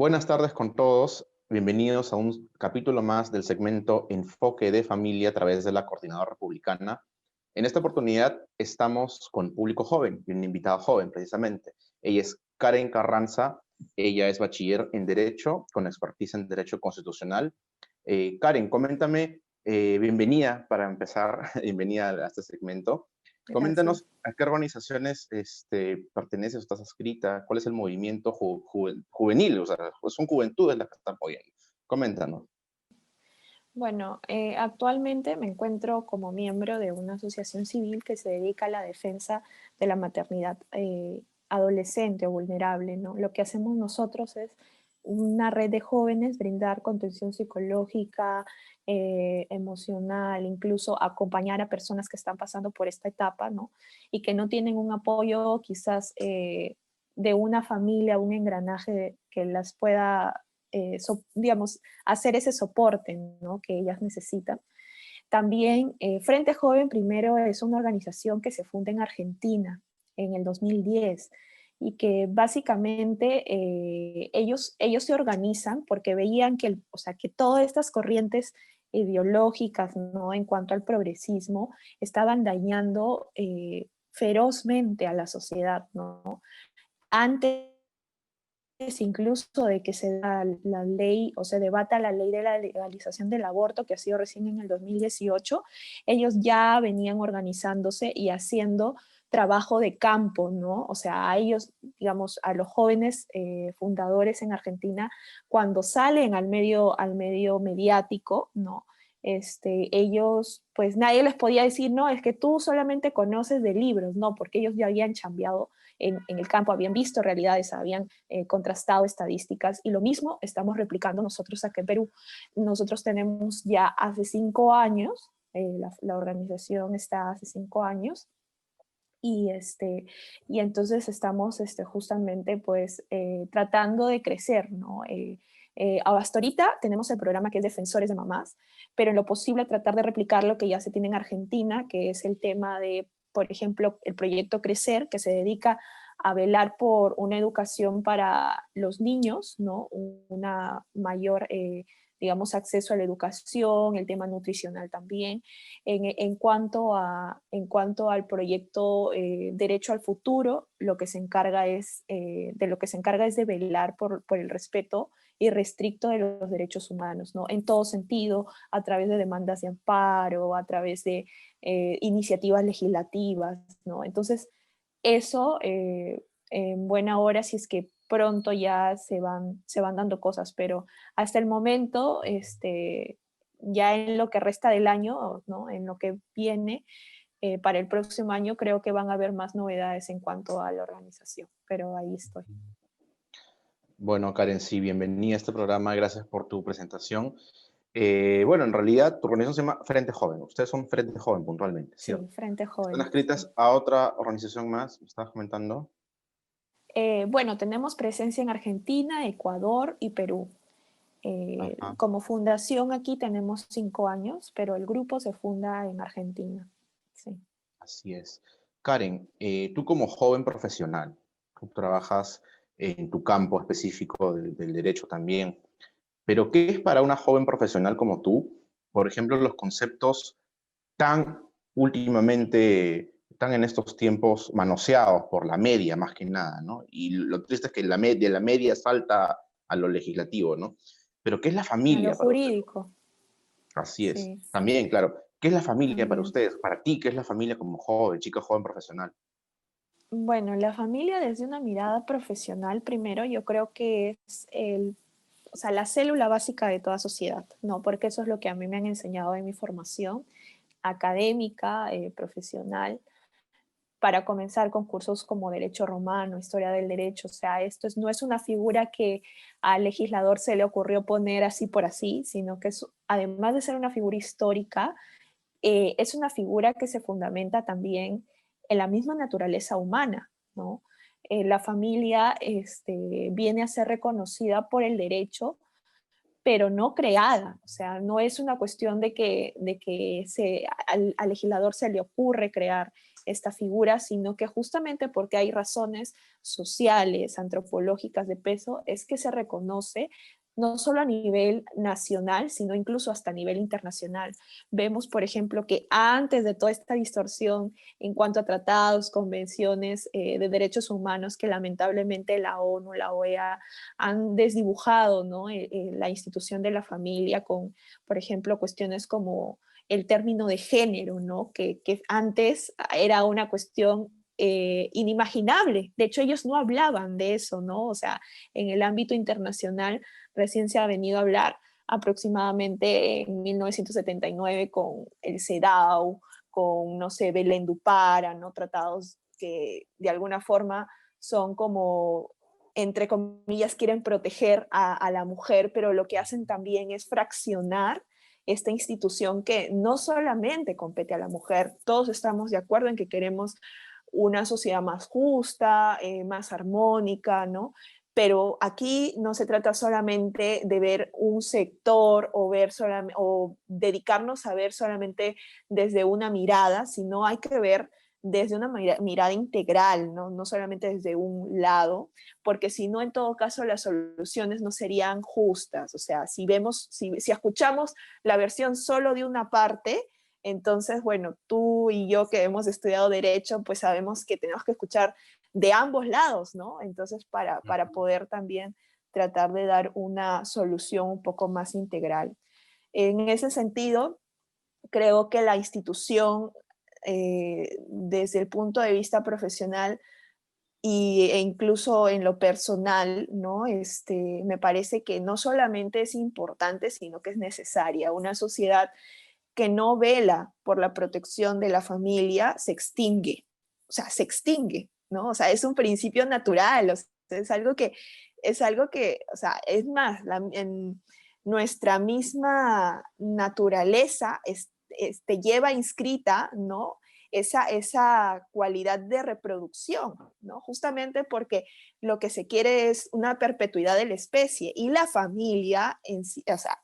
Buenas tardes con todos. Bienvenidos a un capítulo más del segmento Enfoque de Familia a través de la Coordinadora Republicana. En esta oportunidad estamos con público joven y un invitado joven precisamente. Ella es Karen Carranza. Ella es bachiller en Derecho con expertise en Derecho Constitucional. Karen, coméntame, bienvenida para empezar, bienvenida a este segmento. Gracias. Coméntanos a qué organizaciones perteneces o estás adscrita, cuál es el movimiento juvenil, o sea, pues son juventudes las que están apoyando. Coméntanos. Bueno, actualmente me encuentro como miembro de una asociación civil que se dedica a la defensa de la maternidad adolescente o vulnerable, ¿no? Lo que hacemos nosotros es una red de jóvenes, brindar contención psicológica, emocional, incluso acompañar a personas que están pasando por esta etapa, ¿no? Y que no tienen un apoyo quizás de una familia, un engranaje que las pueda, digamos, hacer ese soporte, ¿no?, que ellas necesitan. También Frente Joven primero es una organización que se funda en Argentina en el 2010 y que básicamente ellos se organizan porque veían que, o sea, que todas estas corrientes ideológicas, ¿no?, en cuanto al progresismo estaban dañando ferozmente a la sociedad, ¿no? Antes incluso de que se da la ley o se debata la ley de la legalización del aborto, que ha sido recién en el 2018, ellos ya venían organizándose y haciendo trabajo de campo, ¿no? O sea, a ellos, digamos, a los jóvenes fundadores en Argentina, cuando salen al medio mediático, ¿no? Ellos, pues nadie les podía decir, no, es que tú solamente conoces de libros, no, porque ellos ya habían chambeado en el campo, habían visto realidades, habían contrastado estadísticas, y lo mismo estamos replicando nosotros aquí en Perú. Nosotros tenemos ya hace 5 años, la organización está hace 5 años, y, y entonces estamos justamente pues tratando de crecer, ¿no? Hasta ahorita tenemos el programa que es Defensores de Mamás, pero en lo posible tratar de replicar lo que ya se tiene en Argentina, que es el tema de, por ejemplo, el proyecto Crecer, que se dedica a velar por una educación para los niños, ¿no? Una mayor, digamos, acceso a la educación, el tema nutricional también. En cuanto al proyecto Derecho al Futuro, lo que se encarga es, de lo que se encarga es de velar por el respeto irrestricto de los derechos humanos, ¿no? En todo sentido, a través de demandas de amparo, a través de iniciativas legislativas, ¿no? Entonces, eso, en buena hora, si es que pronto ya se van dando cosas, pero hasta el momento, ya en lo que resta del año, ¿no?, en lo que viene, para el próximo año, creo que van a haber más novedades en cuanto a la organización, pero ahí estoy. Bueno, Karen, sí, bienvenida a este programa, gracias por tu presentación. Bueno, en realidad tu organización se llama Frente Joven, ustedes son Frente Joven puntualmente, Sí, ¿cierto? Frente ¿Están Joven. Sí. adscritas a otra organización más? ¿Me estabas comentando? Bueno, tenemos presencia en Argentina, Ecuador y Perú. Ajá. Como fundación aquí tenemos 5 años, pero el grupo se funda en Argentina. Sí. Así es. Karen, tú como joven profesional, tú trabajas en tu campo específico del derecho también, pero ¿qué es para una joven profesional como tú, por ejemplo, los conceptos tan últimamente, tan en estos tiempos manoseados por la media más que nada, ¿no? Y lo triste es que de la media salta a lo legislativo, ¿no? Pero ¿qué es la A lo familia para usted? jurídico, Así es. sí, También, claro. ¿Qué es la familia para también. ustedes? Para ti, ¿qué es la familia como joven, chica joven profesional? Bueno, la familia desde una mirada profesional, primero, yo creo que es o sea, la célula básica de toda sociedad, ¿no? Porque eso es lo que a mí me han enseñado en mi formación académica, profesional, para comenzar con cursos como Derecho Romano, Historia del Derecho. O sea, no es una figura que al legislador se le ocurrió poner así por así, sino que es, además de ser una figura histórica, es una figura que se fundamenta también en la misma naturaleza humana, ¿no? La familia viene a ser reconocida por el derecho, pero no creada. O sea, no es una cuestión de que al legislador se le ocurre crear esta figura, sino que justamente porque hay razones sociales, antropológicas de peso, es que se reconoce no solo a nivel nacional, sino incluso hasta a nivel internacional. Vemos, por ejemplo, que antes de toda esta distorsión en cuanto a tratados, convenciones de derechos humanos que lamentablemente la ONU, la OEA han desdibujado, ¿no? La institución de la familia con, por ejemplo, cuestiones como el término de género, ¿no? Que antes era una cuestión inimaginable. De hecho, ellos no hablaban de eso, ¿no? O sea, en el ámbito internacional recién se ha venido a hablar aproximadamente en 1979 con el CEDAW, con, no sé, Belén du Para, ¿no? Tratados que de alguna forma son como, entre comillas, quieren proteger a la mujer, pero lo que hacen también es fraccionar esta institución que no solamente compete a la mujer. Todos estamos de acuerdo en que queremos una sociedad más justa, más armónica, ¿no? Pero aquí no se trata solamente de ver un sector o, o dedicarnos a ver solamente desde una mirada, sino hay que ver desde una mirada integral, ¿no? No solamente desde un lado, porque si no, en todo caso, las soluciones no serían justas. O sea, si vemos, si escuchamos la versión solo de una parte, entonces, bueno, tú y yo que hemos estudiado derecho, pues sabemos que tenemos que escuchar de ambos lados, ¿no? Entonces, para poder también tratar de dar una solución un poco más integral. En ese sentido, creo que la institución, desde el punto de vista profesional e incluso en lo personal, ¿no? Me parece que no solamente es importante, sino que es necesaria. Una sociedad que no vela por la protección de la familia se extingue, o sea, se extingue, ¿no? O sea, es un principio natural, o sea, es algo que, o sea, es más, en nuestra misma naturaleza lleva inscrita, ¿no? Esa cualidad de reproducción, ¿no? Justamente porque lo que se quiere es una perpetuidad de la especie y la familia en sí, o sea,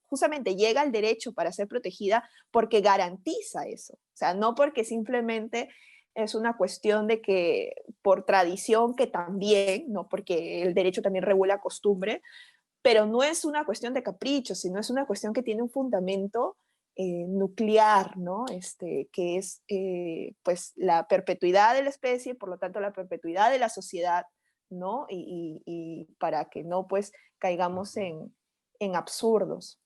justamente llega al derecho para ser protegida porque garantiza eso, o sea, no porque simplemente es una cuestión de que por tradición, que también, ¿no? Porque el derecho también regula costumbre, pero no es una cuestión de capricho, sino es una cuestión que tiene un fundamento nuclear, ¿no? Que es pues la perpetuidad de la especie, por lo tanto la perpetuidad de la sociedad, ¿no? Y para que no pues caigamos en absurdos.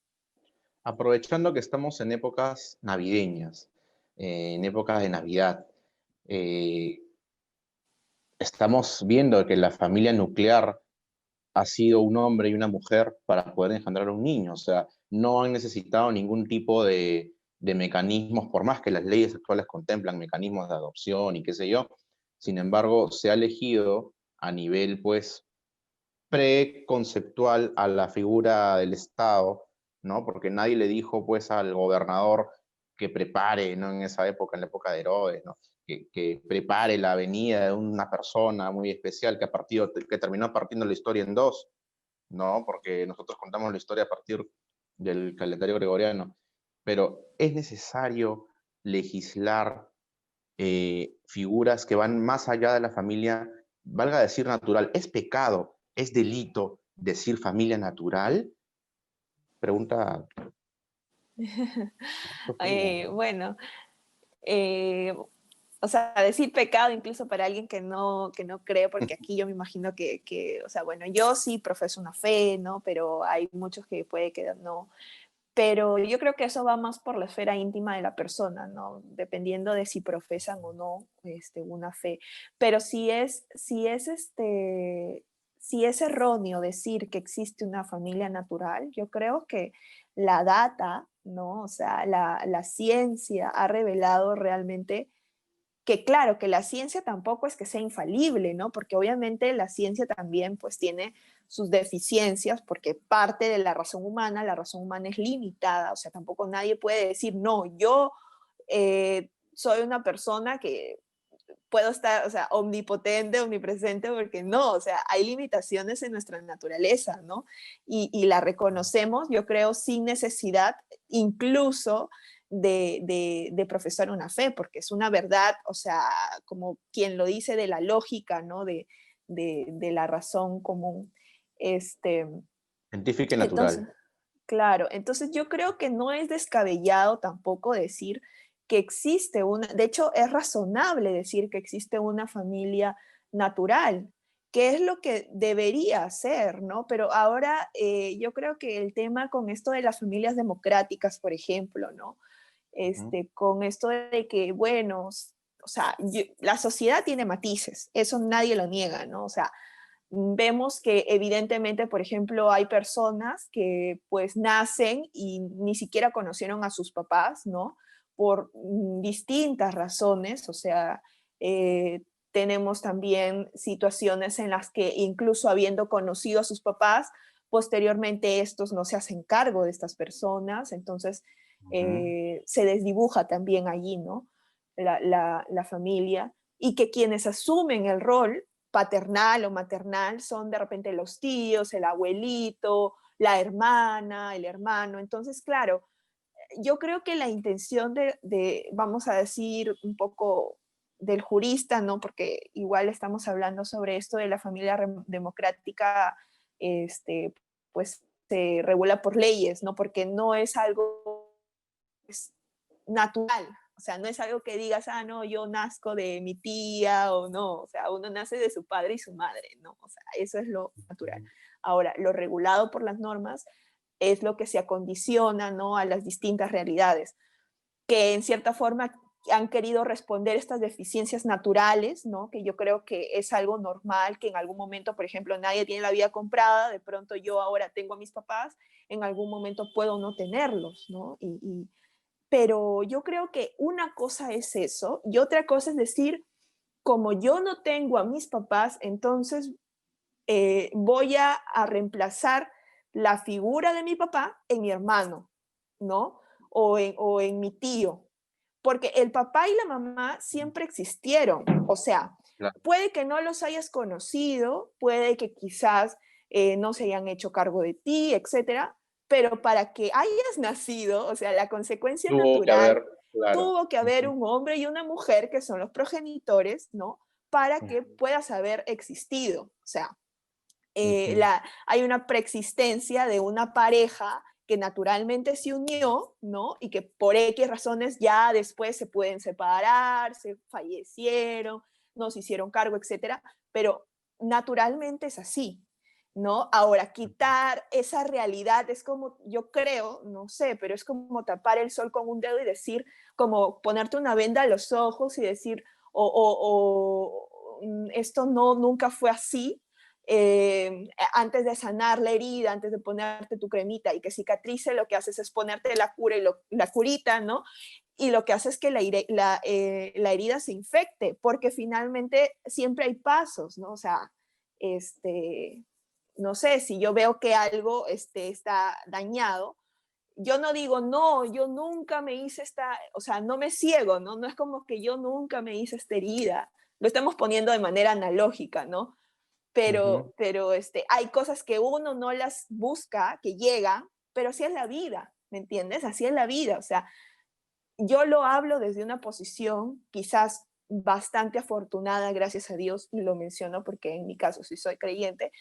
Aprovechando que estamos en épocas navideñas, en épocas de Navidad, eh, estamos viendo que la familia nuclear ha sido un hombre y una mujer para poder engendrar un niño. O sea, no han necesitado ningún tipo de mecanismos, por más que las leyes actuales contemplan mecanismos de adopción y qué sé yo. Sin embargo, se ha elegido a nivel, pues, preconceptual a la figura del Estado, ¿no? Porque nadie le dijo, pues, al gobernador que prepare, ¿no? En esa época, en la época de Herodes, ¿no? Que prepare la venida de una persona muy especial que terminó partiendo la historia en dos, ¿no? Porque nosotros contamos la historia a partir del calendario gregoriano. Pero es necesario legislar figuras que van más allá de la familia, valga decir natural. ¿Es pecado, es delito decir familia natural? Pregunta. Bueno, eh, o sea, decir pecado incluso para alguien que no cree, porque aquí yo me imagino o sea, bueno, yo sí profeso una fe, ¿no? Pero hay muchos que puede que no. Pero yo creo que eso va más por la esfera íntima de la persona, ¿no? Dependiendo de si profesan o no una fe. Pero si es erróneo decir que existe una familia natural, yo creo que la data, ¿no? O sea, la ciencia ha revelado realmente que claro, que la ciencia tampoco es que sea infalible, ¿no? Porque obviamente la ciencia también pues tiene sus deficiencias, porque parte de la razón humana es limitada, o sea, tampoco nadie puede decir, no, yo soy una persona que puedo estar, o sea, omnipotente, omnipresente, porque no, o sea, hay limitaciones en nuestra naturaleza, ¿no? Y la reconocemos, yo creo, sin necesidad, incluso de profesar una fe, porque es una verdad, o sea, como quien lo dice de la lógica, ¿no? De la razón común. Este, Científica y entonces, natural. claro, entonces yo creo que no es descabellado tampoco decir que existe una, de hecho es razonable decir que existe una familia natural, que es lo que debería ser, ¿no? Pero ahora yo creo que el tema con esto de las familias democráticas, por ejemplo, ¿no? Ujú. Con esto de que, bueno, o sea, la sociedad tiene matices, eso nadie lo niega, ¿no? O sea, vemos que evidentemente, por ejemplo, hay personas que pues nacen y ni siquiera conocieron a sus papás, ¿no? Por distintas razones, o sea, tenemos también situaciones en las que incluso habiendo conocido a sus papás, posteriormente estos no se hacen cargo de estas personas, entonces Ujú. se desdibuja también allí, ¿no? La familia y que quienes asumen el rol paternal o maternal son de repente los tíos, el abuelito, la hermana, el hermano. Entonces, claro, yo creo que la intención vamos a decir, un poco del jurista, ¿no? Porque igual estamos hablando sobre esto de la familia democrática, pues se regula por leyes, ¿no? Porque no es algo pues, natural. O sea, no es algo que digas, ah, no, yo nazco de mi tía o no. O sea, uno nace de su padre y su madre, ¿no? O sea, eso es lo natural. Ahora, lo regulado por las normas es lo que se acondiciona, ¿no? A las distintas realidades, que en cierta forma han querido responder estas deficiencias naturales, ¿no? Que yo creo que es algo normal, que en algún momento, por ejemplo, nadie tiene la vida comprada, de pronto yo ahora tengo a mis papás, en algún momento puedo no tenerlos, ¿no? Pero yo creo que una cosa es eso y otra cosa es decir, como yo no tengo a mis papás, entonces voy a reemplazar la figura de mi papá en mi hermano, ¿no? O en mi tío, porque el papá y la mamá siempre existieron, o sea, Claro. puede que no los hayas conocido, puede que quizás no se hayan hecho cargo de ti, etcétera, pero para que hayas nacido, o sea, la consecuencia Tuvo que natural, haber, claro. tuvo que haber Ujú, un hombre y una mujer que son los progenitores, ¿no? Para que ujú, puedas haber existido. O sea, ujú, hay una preexistencia de una pareja que naturalmente se unió, ¿no? Y que por X razones ya después se pueden separar, se fallecieron, no se hicieron cargo, etcétera, pero naturalmente es así, ¿no? Ahora, quitar esa realidad es como, yo creo, no sé, pero es como tapar el sol con un dedo y decir, como ponerte una venda a los ojos y decir, esto no, nunca fue así, antes de sanar la herida, antes de ponerte tu cremita y que cicatrice, lo que haces es ponerte la cura y la curita, ¿no? Y lo que hace es que la herida se infecte, porque finalmente siempre hay pasos, ¿no? O sea, este, no sé, si yo veo que algo está dañado, yo no digo, no, yo nunca me hice esta, o sea, no me ciego, ¿no? No es como que yo nunca me hice esta herida. Lo estamos poniendo de manera analógica, ¿no? ujú. Pero hay cosas que uno no las busca, que llegan, pero así es la vida, ¿me entiendes? Así es la vida, o sea, yo lo hablo desde una posición quizás bastante afortunada, gracias a Dios, y lo menciono porque en mi caso sí soy creyente,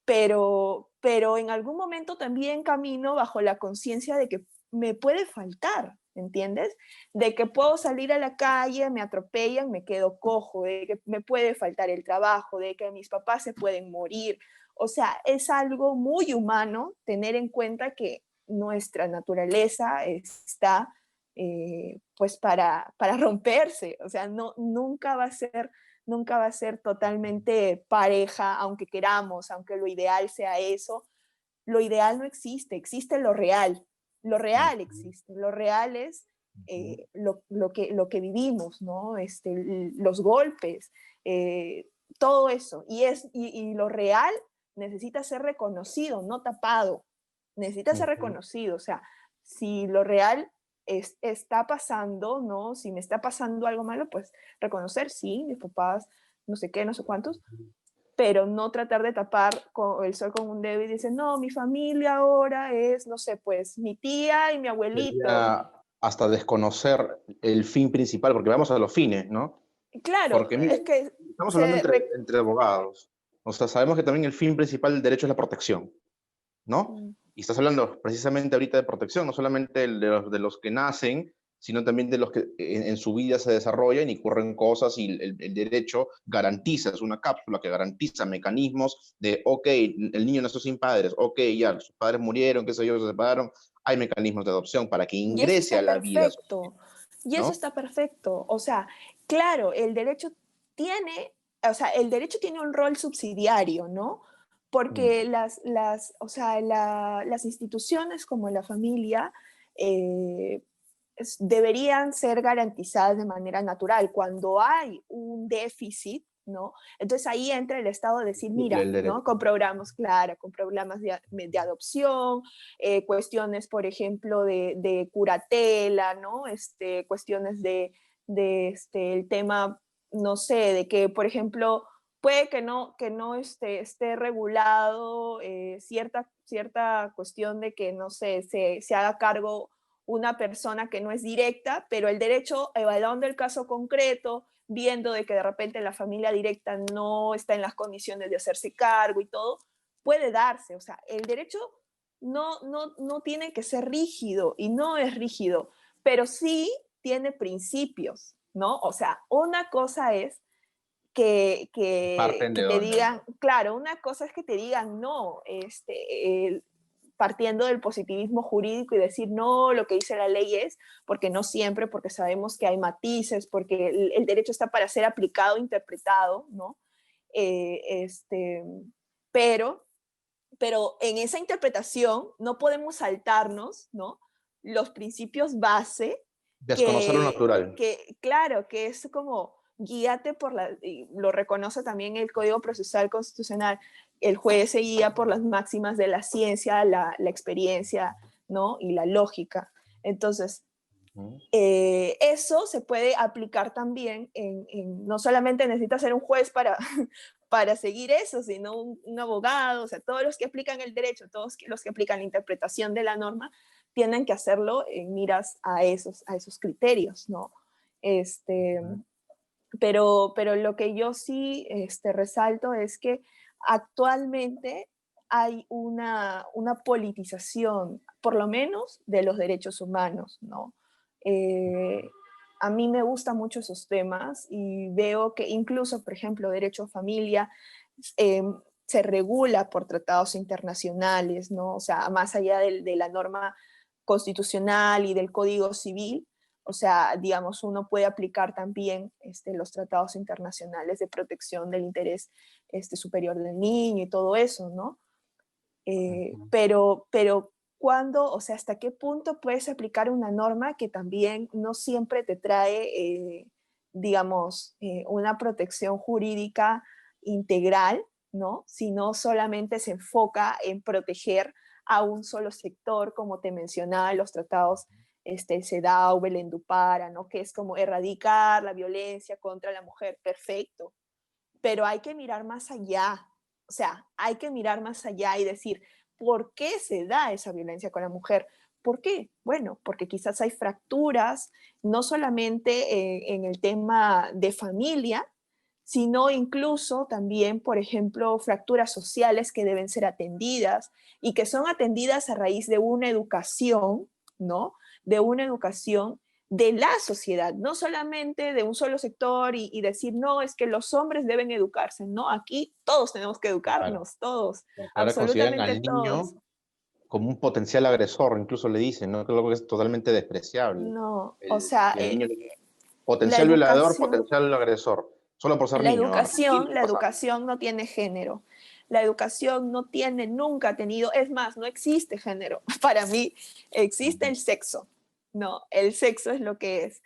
pero en algún momento también camino bajo la conciencia de que me puede faltar, ¿entiendes? De que puedo salir a la calle, me atropellan, me quedo cojo, de que me puede faltar el trabajo, de que mis papás se pueden morir. O sea, es algo muy humano tener en cuenta que nuestra naturaleza está pues para romperse, o sea, no, nunca va a ser totalmente pareja, aunque queramos, aunque lo ideal sea eso. Lo ideal no existe, existe lo real Ujú, existe, lo real es ujú, lo que vivimos, ¿no? Los golpes, todo eso. Y lo real necesita ser reconocido, no tapado, necesita ser ujú. reconocido. O sea, si lo real está pasando, ¿no? Si me está pasando algo malo, pues reconocer, sí, mis papás, no sé qué, no sé cuántos, pero no tratar de tapar el sol con un dedo y decir, no, mi familia ahora es, no sé, pues mi tía y mi abuelito. Sería hasta desconocer el fin principal, porque vamos a los fines, ¿no? Claro, Porque mira, es que estamos hablando entre abogados. O sea, sabemos que también el fin principal del derecho es la protección, ¿no? mm, Y estás hablando precisamente ahorita de protección, no solamente de los que nacen, sino también de los que en su vida se desarrollan y ocurren cosas y el derecho garantiza, es una cápsula que garantiza mecanismos de, ok, el niño nació sin padres, ok, ya, sus padres murieron, qué sé yo, se separaron, hay mecanismos de adopción para que y eso ingrese está a la vida, perfecto, y eso ¿no? está perfecto. O sea, claro, el derecho tiene, o sea, el derecho tiene un rol subsidiario, ¿no? Mm. Porque o sea, las instituciones como la familia eh, deberían ser garantizadas de manera natural. Cuando hay un déficit, ¿no? Entonces ahí entra el Estado a decir, Suple mira, el ¿no? derecho. Con programas, claro, con programas de adopción, cuestiones, por ejemplo, de curatela, ¿no? Cuestiones el tema, no sé, de que, por ejemplo, puede que no esté regulado cierta cuestión de que, no sé, se haga cargo una persona que no es directa, pero el derecho, evaluando el caso concreto, viendo de que de repente la familia directa no está en las condiciones de hacerse cargo y todo, puede darse. O sea, el derecho no tiene que ser rígido y no es rígido, pero sí tiene principios, ¿no? O sea, una cosa es Parten de que te dónde. digan, claro, una cosa es que te digan no, partiendo del positivismo jurídico y decir no, lo que dice la ley es, porque no siempre, porque sabemos que hay matices, porque el derecho está para ser aplicado, interpretado, ¿no? Eh, este, pero, pero en esa interpretación no podemos saltarnos, ¿no? Los principios base Desconocer lo natural. claro, que es como guíate por y lo reconoce también el Código Procesal Constitucional, el juez se guía por las máximas de la ciencia, la experiencia, ¿no? Y la lógica. Entonces, Mm. eso se puede aplicar también no solamente necesita ser un juez para, para seguir eso, sino un abogado, o sea, todos los que aplican el derecho, todos los que aplican la interpretación de la norma, tienen que hacerlo en miras a esos criterios, ¿no? Este, pero lo que yo sí resalto es que actualmente hay una politización, por lo menos, de los derechos humanos, ¿no? Eh, a mí me gustan mucho esos temas y veo que incluso, por ejemplo, derecho a familia eh, se regula por tratados internacionales, ¿no? O sea, más allá de la norma constitucional y del Código Civil, o sea, digamos, uno puede aplicar también los tratados internacionales de protección del interés superior del niño y todo eso, ¿no? Ujú. Pero ¿cuándo, o sea, hasta qué punto puedes aplicar una norma que también no siempre te trae, digamos, una protección jurídica integral, ¿no? Sino solamente se enfoca en proteger a un solo sector, como te mencionaba, los tratados el CEDAW, Belén do Pará, ¿no? Que es como erradicar la violencia contra la mujer, perfecto, pero hay que mirar más allá, o sea, hay que mirar más allá y decir, ¿por qué se da esa violencia con la mujer? ¿Por qué? Bueno, porque quizás hay fracturas, no solamente en el tema de familia, sino incluso también, por ejemplo, fracturas sociales que deben ser atendidas y que son atendidas a raíz de una educación, ¿no? De una educación de la sociedad, no solamente de un solo sector y decir, no, es que los hombres deben educarse, no, aquí todos tenemos que Claro. educarnos, todos, Porque ahora consideran absolutamente al todos. niño como un potencial agresor, incluso le dicen, ¿no? Que es algo que es totalmente despreciable. No, o sea, Y el niño, la potencial violador, educación, potencial agresor, solo por ser niño. Ahora, aquí no la pasa. educación no tiene género. La educación no tiene, nunca ha tenido, es más, no existe género. Para mí existe Ujú. el sexo, ¿no? El sexo es lo que es.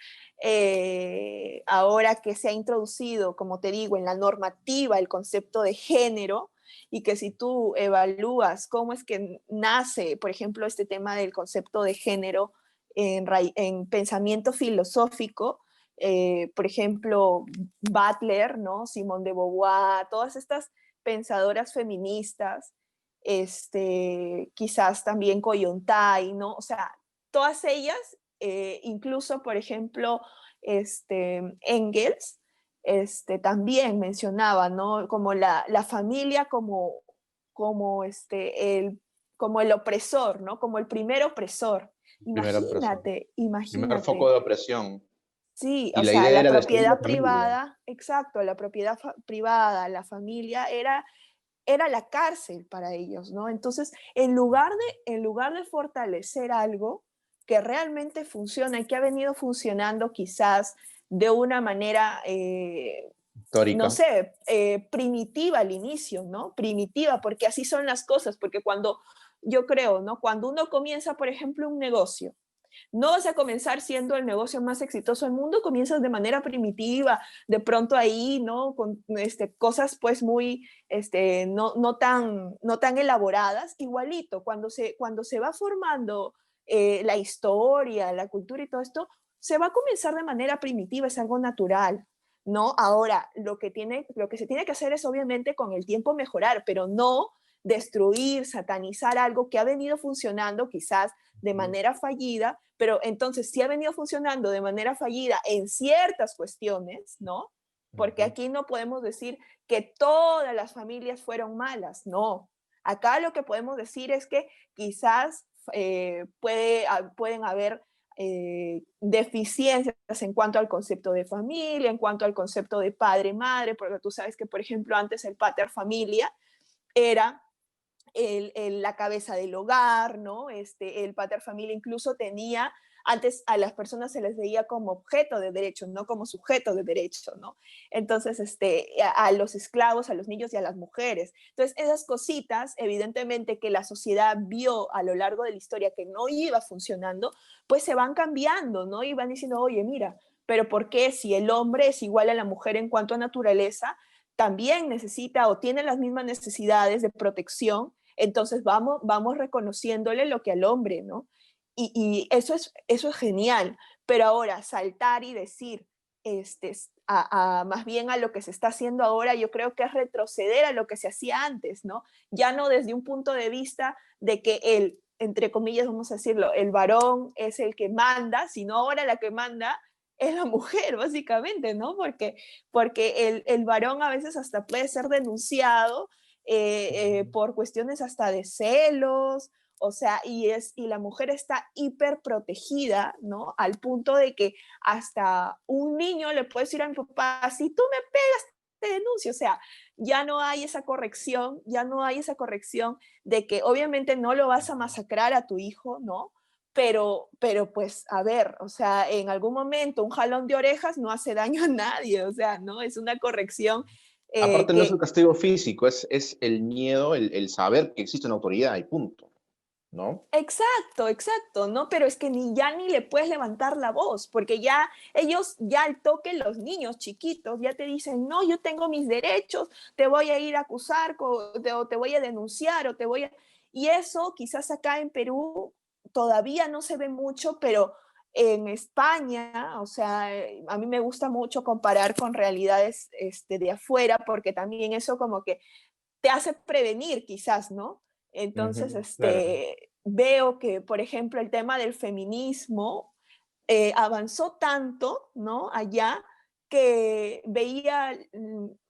Ahora que se ha introducido, como te digo, en la normativa el concepto de género y que si tú evalúas cómo es que nace, por ejemplo, este tema del concepto de género en pensamiento filosófico, por ejemplo, Butler, ¿no? Simone de Beauvoir, todas estas pensadoras feministas, quizás también Kollontai, ¿no? O sea, todas ellas incluso, por ejemplo, Engels también mencionaba, ¿no? Como la familia como el opresor, ¿no? Como el primer opresor. Primera persona. Imagínate, Primer foco imagínate. de opresión. Sí, Y o la sea, idea la era destruir la propiedad familia. privada, exacto, la propiedad privada, la familia era la cárcel para ellos, ¿no? Entonces, en lugar de fortalecer algo que realmente funciona y que ha venido funcionando quizás de una manera, no Histórica. sé, primitiva al inicio, ¿no? Primitiva, porque así son las cosas, porque yo creo, ¿no? Cuando uno comienza, por ejemplo, un negocio, no vas a comenzar siendo el negocio más exitoso del mundo, comienzas de manera primitiva, de pronto ahí, ¿no? Con cosas pues muy, no tan elaboradas, igualito, cuando se va formando la historia, la cultura y todo esto, se va a comenzar de manera primitiva, es algo natural, ¿no? Ahora, lo que se tiene que hacer es obviamente con el tiempo mejorar, pero no destruir, satanizar algo que ha venido funcionando quizás de manera fallida, pero entonces si ha venido funcionando de manera fallida en ciertas cuestiones, ¿no? Porque Ujú. aquí no podemos decir que todas las familias fueron malas, no. Acá lo que podemos decir es que quizás pueden haber deficiencias en cuanto al concepto de familia, en cuanto al concepto de padre-madre, porque tú sabes que, por ejemplo, antes el pater familia era la cabeza del hogar, ¿no? El pater familia incluso tenía, antes a las personas se les veía como objeto de derecho, no como sujeto de derecho, ¿no? Entonces, a los esclavos, a los niños y a las mujeres. Entonces, esas cositas, evidentemente que la sociedad vio a lo largo de la historia que no iba funcionando, pues se van cambiando, ¿no? Y van diciendo, oye, mira, pero ¿por qué si el hombre es igual a la mujer en cuanto a naturaleza, también necesita o tiene las mismas necesidades de protección? Entonces vamos reconociéndole lo que al hombre, ¿no? Y eso es genial, pero ahora saltar y decir, más bien a lo que se está haciendo ahora, yo creo que es retroceder a lo que se hacía antes, ¿no? Ya no desde un punto de vista de que entre comillas, vamos a decirlo, el varón es el que manda, sino ahora la que manda es la mujer, básicamente, ¿no? Porque el varón a veces hasta puede ser denunciado por cuestiones hasta de celos, o sea, y la mujer está hiper protegida, ¿no? Al punto de que hasta un niño le puede decir a mi papá, si tú me pegas, te denuncio, o sea, ya no hay esa corrección, ya no hay esa corrección de que obviamente no lo vas a masacrar a tu hijo, ¿no? Pero pues, a ver, o sea, en algún momento un jalón de orejas no hace daño a nadie, o sea, ¿no? Es una corrección Aparte no es el que castigo físico, es el miedo, el saber que existe una autoridad y punto, ¿no? exacto, exacto, ¿no? Pero es que ni le puedes levantar la voz, porque ya ellos, ya al toque, los niños chiquitos, ya te dicen, no, yo tengo mis derechos, te voy a ir a acusar, o te voy a denunciar, o te voy a... Y eso quizás acá en Perú todavía no se ve mucho, pero en España, o sea, a mí me gusta mucho comparar con realidades de afuera, porque también eso como que te hace prevenir quizás, ¿no? Entonces, Ujú, claro. veo que, por ejemplo, el tema del feminismo avanzó tanto, ¿no? Allá que veía,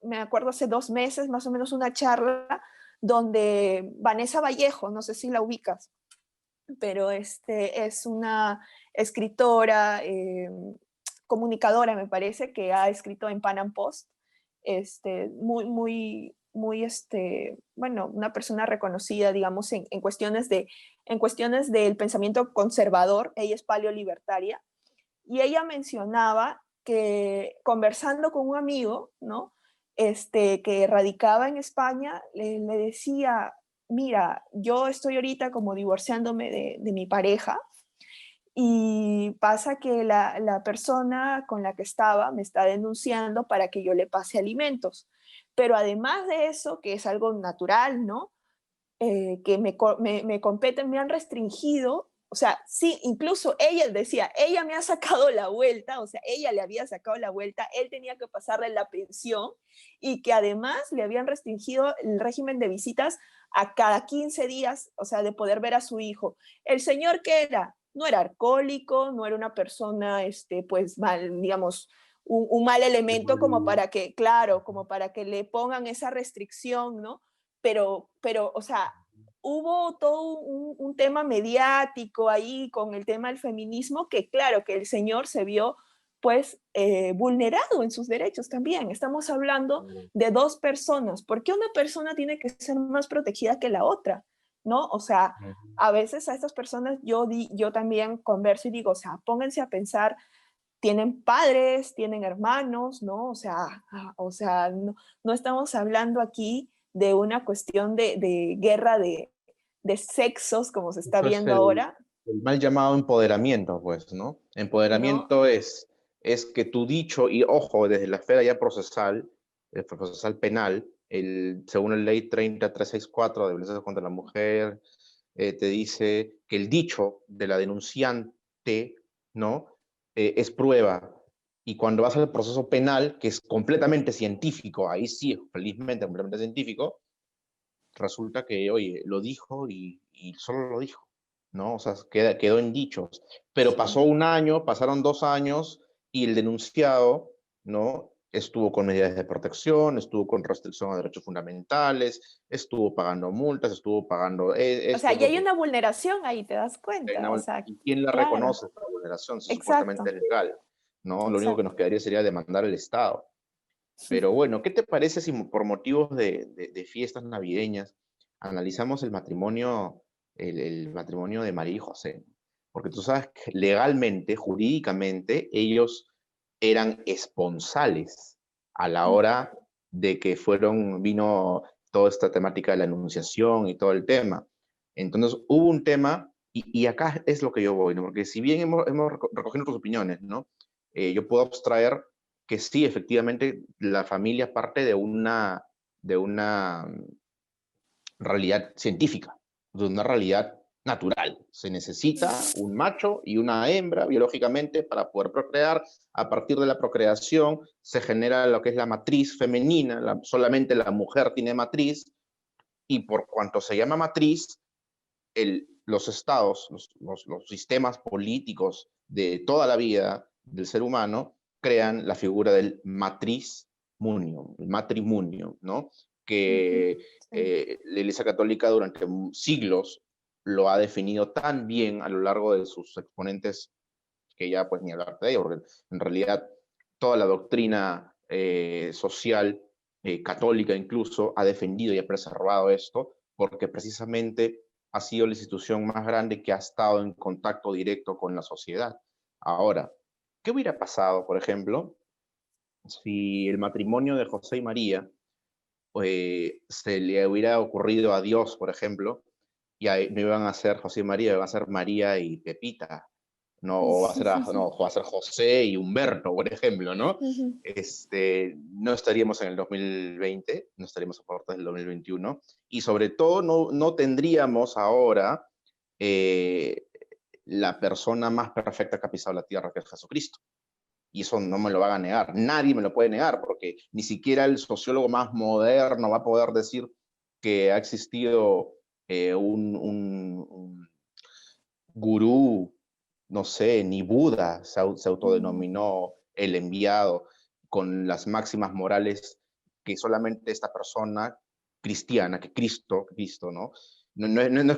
me acuerdo hace 2 meses más o menos, una charla donde Vanessa Vallejo, no sé si la ubicas, pero es una escritora, comunicadora, me parece, que ha escrito en Pan Am Post, muy, muy, muy, bueno, una persona reconocida, digamos, en cuestiones del pensamiento conservador. Ella es paleolibertaria, y ella mencionaba que conversando con un amigo, ¿no? Que radicaba en España, le decía, mira, yo estoy ahorita como divorciándome de mi pareja, y pasa que la persona con la que estaba me está denunciando para que yo le pase alimentos. Pero además de eso, que es algo natural, ¿no? Que me competen, me han restringido, o sea, sí, incluso ella decía, ella me ha sacado la vuelta, o sea, ella le había sacado la vuelta, él tenía que pasarle la pensión, y que además le habían restringido el régimen de visitas a cada 15 días, o sea, de poder ver a su hijo. ¿El señor qué era? no era alcohólico, no era una persona, pues, mal, digamos, un mal elemento como para que, claro, como para que le pongan esa restricción, ¿no? Pero, o sea, hubo todo un tema mediático ahí con el tema del feminismo que, claro, que el señor se vio, pues, vulnerado en sus derechos también. Estamos hablando de dos personas. ¿Por qué una persona tiene que ser más protegida que la otra? ¿No? O sea, a veces a estas personas yo también converso y digo, o sea, pónganse a pensar, tienen padres, tienen hermanos, ¿no? O sea, no, no estamos hablando aquí de una cuestión de guerra de sexos como se está Eso es viendo ahora, el mal llamado empoderamiento, pues, ¿no? ¿no? Empoderamiento es que tu dicho, y ojo, desde la esfera ya procesal, procesal penal, según la ley 30364 de violencia contra la mujer, te dice que el dicho de la denunciante, ¿no? Es prueba. Y cuando vas al proceso penal, que es completamente científico, ahí sí, felizmente, completamente científico, resulta que, oye, lo dijo y solo lo dijo, ¿no? O sea, quedó en dichos. Pero pasó Sí. un año, pasaron 2 años y el denunciado, ¿no? Estuvo con medidas de protección, estuvo con restricción a derechos fundamentales, estuvo pagando multas, estuvo pagando O sea, esto, y hay porque una vulneración ahí, te das cuenta. O sea, ¿y quién la claro, reconoce esta vulneración si supuestamente exacto, es legal? ¿No? Lo único que nos exacto. quedaría sería demandar al Estado. Pero bueno, ¿qué te parece si por motivos de fiestas navideñas analizamos el matrimonio de María y José? Porque tú sabes que legalmente, jurídicamente, ellos eran esponsales a la Mm, hora de que vino toda esta temática de la anunciación y todo el tema. Entonces hubo un tema, y acá es lo que yo voy, ¿no? Porque si bien hemos recogido nuestras opiniones, ¿no? Yo puedo abstraer que sí, efectivamente, la familia parte de una realidad científica, de una realidad natural. Se necesita un macho y una hembra biológicamente para poder procrear. A partir de la procreación se genera lo que es la matriz femenina, solamente la mujer tiene matriz, y por cuanto se llama matriz, los estados, los sistemas políticos de toda la vida del ser humano crean la figura del matrimonio, el matrimonio, ¿no? ujú, Que sí, la Iglesia Católica durante siglos lo ha definido tan bien a lo largo de sus exponentes que ya pues ni hablar de ello, porque en realidad toda la doctrina social, católica incluso, ha defendido y ha preservado esto, porque precisamente ha sido la institución más grande que ha estado en contacto directo con la sociedad. Ahora, ¿qué hubiera pasado, por ejemplo, si el matrimonio de José y María se le hubiera ocurrido a Dios, por ejemplo, y ahí no iban a ser José y María, iban a ser María y Pepita, ¿no? O va a ser, no, va a ser José y Humberto, por ejemplo, ¿no? ujú. No estaríamos en el 2020, no estaríamos a puertas del 2021, y sobre todo no tendríamos ahora eh, la persona más perfecta que ha pisado la tierra, que es Jesucristo. Y eso no me lo van a negar, nadie me lo puede negar, porque ni siquiera el sociólogo más moderno va a poder decir que ha existido un gurú, no sé, ni Buda se Mm, autodenominó el enviado con las máximas morales que solamente esta persona cristiana, que Cristo, ¿no? No es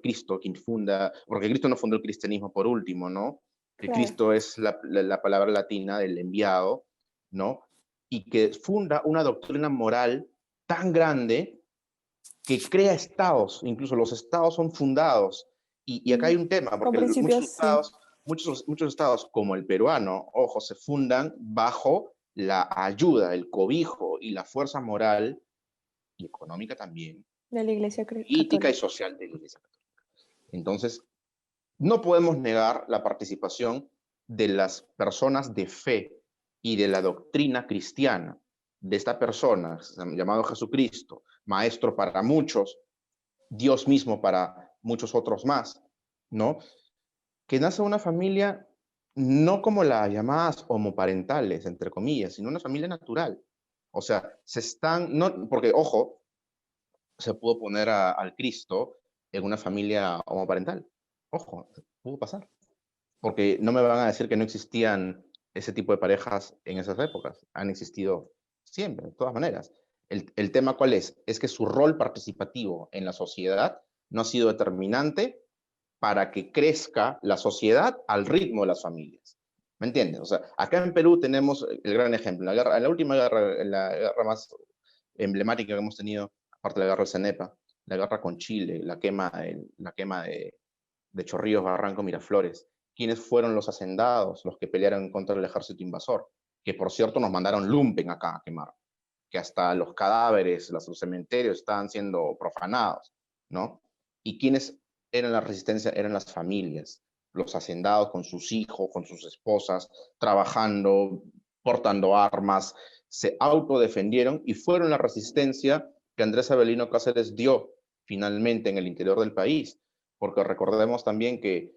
Cristo quien funda, porque Cristo no fundó el cristianismo por último, ¿no? Que claro. Cristo es la palabra latina del enviado, ¿no? Y que funda una doctrina moral tan grande que crea estados, incluso los estados son fundados. Y acá Mm, hay un tema, con porque principios, sí. muchos estados, como el peruano, ojo, se fundan bajo la ayuda, el cobijo y la fuerza moral y económica también, De la Iglesia política y Católica. social de la Iglesia Católica. Entonces, no podemos negar la participación de las personas de fe y de la doctrina cristiana, de esta persona llamado Jesucristo, maestro para muchos, Dios mismo para muchos otros más, ¿no? Que nace una familia no como las llamadas homoparentales, entre comillas, sino una familia natural. O sea, no, porque ojo, se pudo poner al Cristo en una familia homoparental. Ojo, pudo pasar. Porque no me van a decir que no existían ese tipo de parejas en esas épocas. Han existido siempre, de todas maneras. El tema cuál es que su rol participativo en la sociedad no ha sido determinante para que crezca la sociedad al ritmo de las familias. ¿Me entiendes? O sea, acá en Perú tenemos el gran ejemplo. En la última guerra, en la guerra más emblemática que hemos tenido, aparte de la guerra del Cenepa, la guerra con Chile, la quema de Chorrillos, Barranco, Miraflores. ¿Quiénes fueron los hacendados, los que pelearon contra el ejército invasor? Que por cierto nos mandaron lumpen acá a quemar, que hasta los cadáveres, los cementerios estaban siendo profanados, ¿no? ¿Y quiénes eran la resistencia? Eran las familias, los hacendados con sus hijos, con sus esposas, trabajando, portando armas, se autodefendieron y fueron la resistencia que Andrés Avelino Cáceres dio finalmente en el interior del país, porque recordemos también que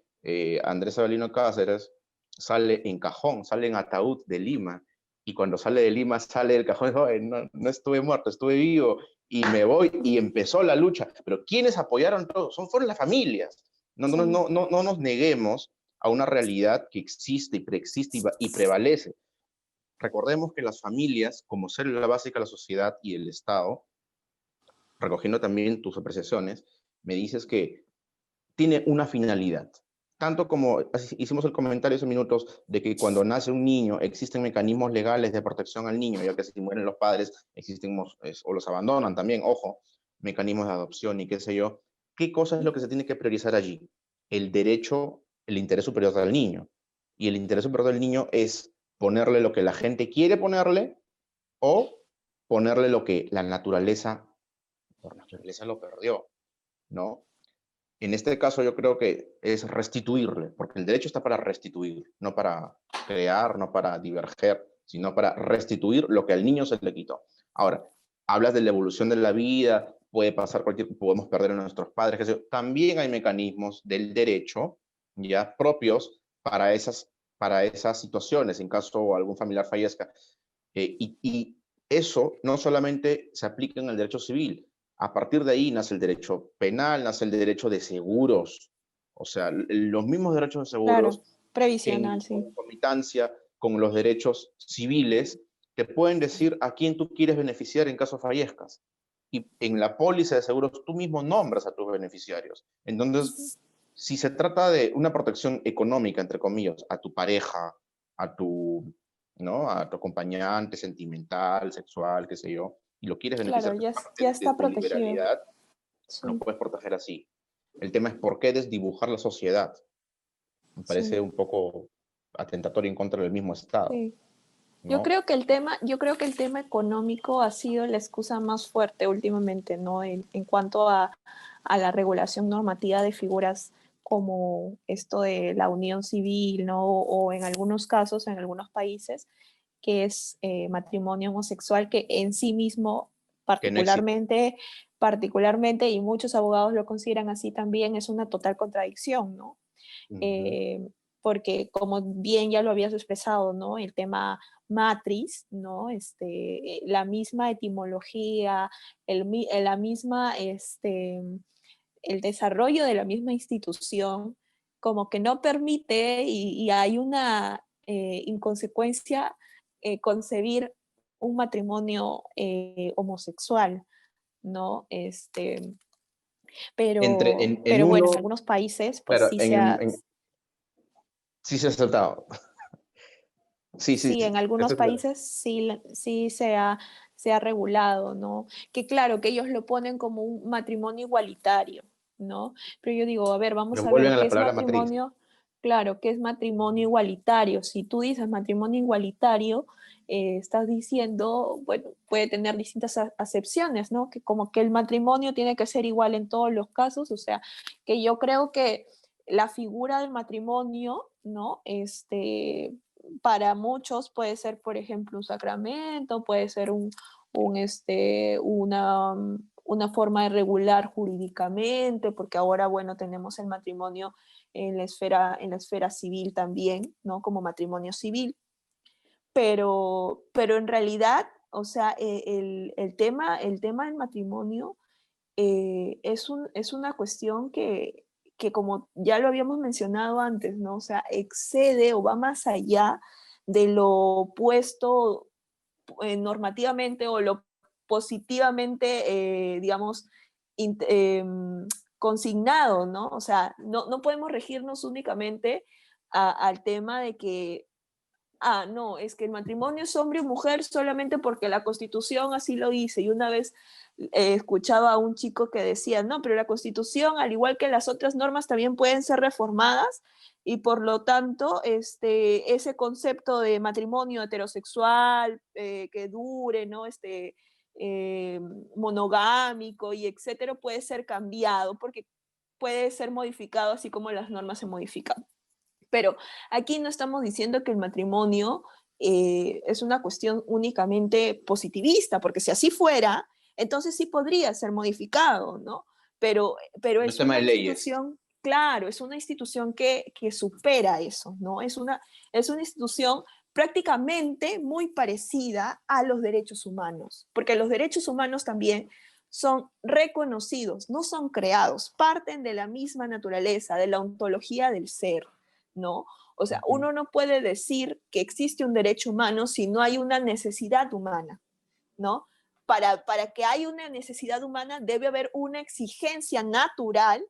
Andrés Avelino Cáceres sale en cajón, sale en ataúd de Lima, y cuando sale de Lima sale del cajón, no, no estuve muerto, estuve vivo, y me voy, y empezó la lucha. Pero ¿quiénes apoyaron todo? Fueron las familias. No, no, Sí. no, no, no nos neguemos a una realidad que existe y preexiste y prevalece. Recordemos que las familias, como célula básica de la sociedad y el Estado, recogiendo también tus apreciaciones, me dices que tiene una finalidad. Tanto como hicimos el comentario hace minutos de que cuando nace un niño existen mecanismos legales de protección al niño, ya que si mueren los padres existen o los abandonan también, ojo, mecanismos de adopción y qué sé yo. ¿Qué cosa es lo que se tiene que priorizar allí? El derecho, el interés superior del niño. Y el interés superior del niño es ponerle lo que la gente quiere ponerle o ponerle lo que la naturaleza, por naturaleza lo perdió, ¿no? En este caso yo creo que es restituirle, porque el derecho está para restituir, no para crear, no para diverger, sino para restituir lo que al niño se le quitó. Ahora, hablas de la evolución de la vida, puede pasar podemos perder a nuestros padres, qué sé yo. También hay mecanismos del derecho ya propios para esas situaciones, en caso algún familiar fallezca. Y eso no solamente se aplica en el derecho civil, a partir de ahí nace el derecho penal, nace el derecho de seguros, o sea, los mismos derechos de Claro, seguros previsional, en sí. concomitancia con los derechos civiles te pueden decir a quién tú quieres beneficiar en caso fallezcas. Y en la póliza de seguros tú mismo nombras a tus beneficiarios. Ujú. Entonces, si se trata de una protección económica, entre comillas, a tu pareja, a tu, ¿no? A tu acompañante sentimental, sexual, qué sé yo, y lo quieres Claro, beneficiar de ya parte de está tu protegido. liberalidad, lo Sí, puedes proteger así. El tema es por qué desdibujar la sociedad. Me parece sí, un poco atentatorio en contra del mismo Estado, sí. ¿no? Yo creo que el tema económico ha sido la excusa más fuerte últimamente, ¿no? En cuanto a la regulación normativa de figuras como esto de la unión civil, ¿no? O en algunos casos, en algunos países, que es matrimonio homosexual, que en sí mismo, Que no existe. particularmente, y muchos abogados lo consideran así también, es una total contradicción, ¿no? Ujú. Eh, Porque como bien ya lo habías expresado, ¿no? El tema matriz, ¿no? La misma etimología, la misma, el desarrollo de la misma institución, como que no permite y hay una inconsecuencia concebir un matrimonio homosexual, ¿no? Entre, en Pero bueno, en uno, algunos países, pues pero sí se ha aceptado. Sí, sí, sí, en sí, algunos esto claro. países sí, sí se ha regulado, ¿no? Que claro, que ellos lo ponen como un matrimonio igualitario, ¿no? Pero yo digo, a ver, vamos Pero a vuelven ver a qué la es palabra matriz. matrimonio, claro, qué es matrimonio igualitario. Si tú dices matrimonio igualitario, estás diciendo, bueno, puede tener distintas acepciones, ¿no? Que como que el matrimonio tiene que ser igual en todos los casos, o sea, que yo creo que la figura del matrimonio, ¿no? Para muchos puede ser, por ejemplo, un sacramento, puede ser una forma de regular jurídicamente, porque ahora, bueno, tenemos el matrimonio en la esfera civil también, ¿no? Como matrimonio civil, pero en realidad, o sea, el tema del matrimonio es una cuestión que como ya lo habíamos mencionado antes, ¿no? O sea, excede o va más allá de lo puesto normativamente o lo positivamente, digamos, in, consignado, ¿no? O sea, no podemos regirnos únicamente al tema de que no, es que el matrimonio es hombre y mujer solamente porque la Constitución así lo dice. Y una vez escuchaba a un chico que decía, no, pero la Constitución, al igual que las otras normas, también pueden ser reformadas y por lo tanto ese concepto de matrimonio heterosexual que dure, ¿no? Eh, monogámico y etcétera, puede ser cambiado porque puede ser modificado así como las normas se modifican. Pero aquí no estamos diciendo que el matrimonio es una cuestión únicamente positivista, porque si así fuera, entonces sí podría ser modificado, ¿no? Pero No es es tema una de leyes. institución, claro, es una institución que supera eso, ¿no? Es una institución prácticamente muy parecida a los derechos humanos, porque los derechos humanos también son reconocidos, no son creados, parten de la misma naturaleza, de la ontología del ser. ¿No? O sea, Ujú. uno no puede decir que existe un derecho humano si no hay una necesidad humana, ¿no? Para que haya una necesidad humana debe haber una exigencia natural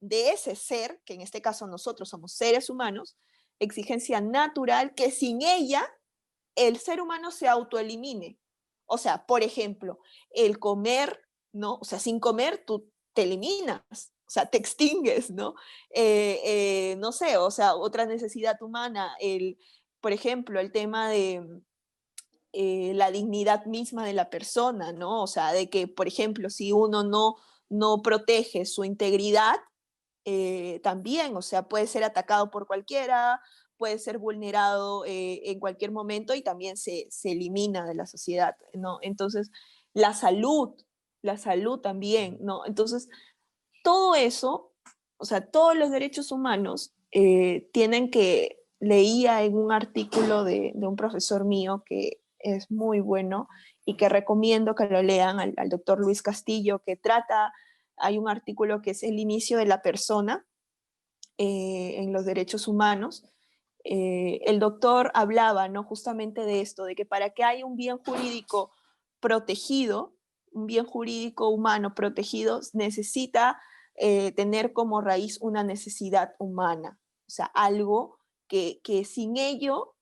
de ese ser, que en este caso nosotros somos seres humanos, exigencia natural que sin ella el ser humano se autoelimine. O sea, por ejemplo, el comer, ¿no? O sea, sin comer tú te eliminas, o sea, te extingues, ¿no? No sé, o sea, otra necesidad humana, por ejemplo, el tema de la dignidad misma de la persona, ¿no? O sea, de que, por ejemplo, si uno no protege su integridad, también, o sea, puede ser atacado por cualquiera, puede ser vulnerado en cualquier momento y también se elimina de la sociedad, ¿no? Entonces, la salud, la salud también, ¿no? Entonces, todo eso, o sea, todos los derechos humanos tienen que, leía en un artículo de un profesor mío que es muy bueno y que recomiendo que lo lean al doctor Luis Castillo, que trata, hay un artículo que es El inicio de la persona en los derechos humanos. El doctor hablaba, ¿no? Justamente de esto, de que para que haya un bien jurídico protegido, un bien jurídico humano protegido, necesita tener como raíz una necesidad humana, o sea, algo que sin ello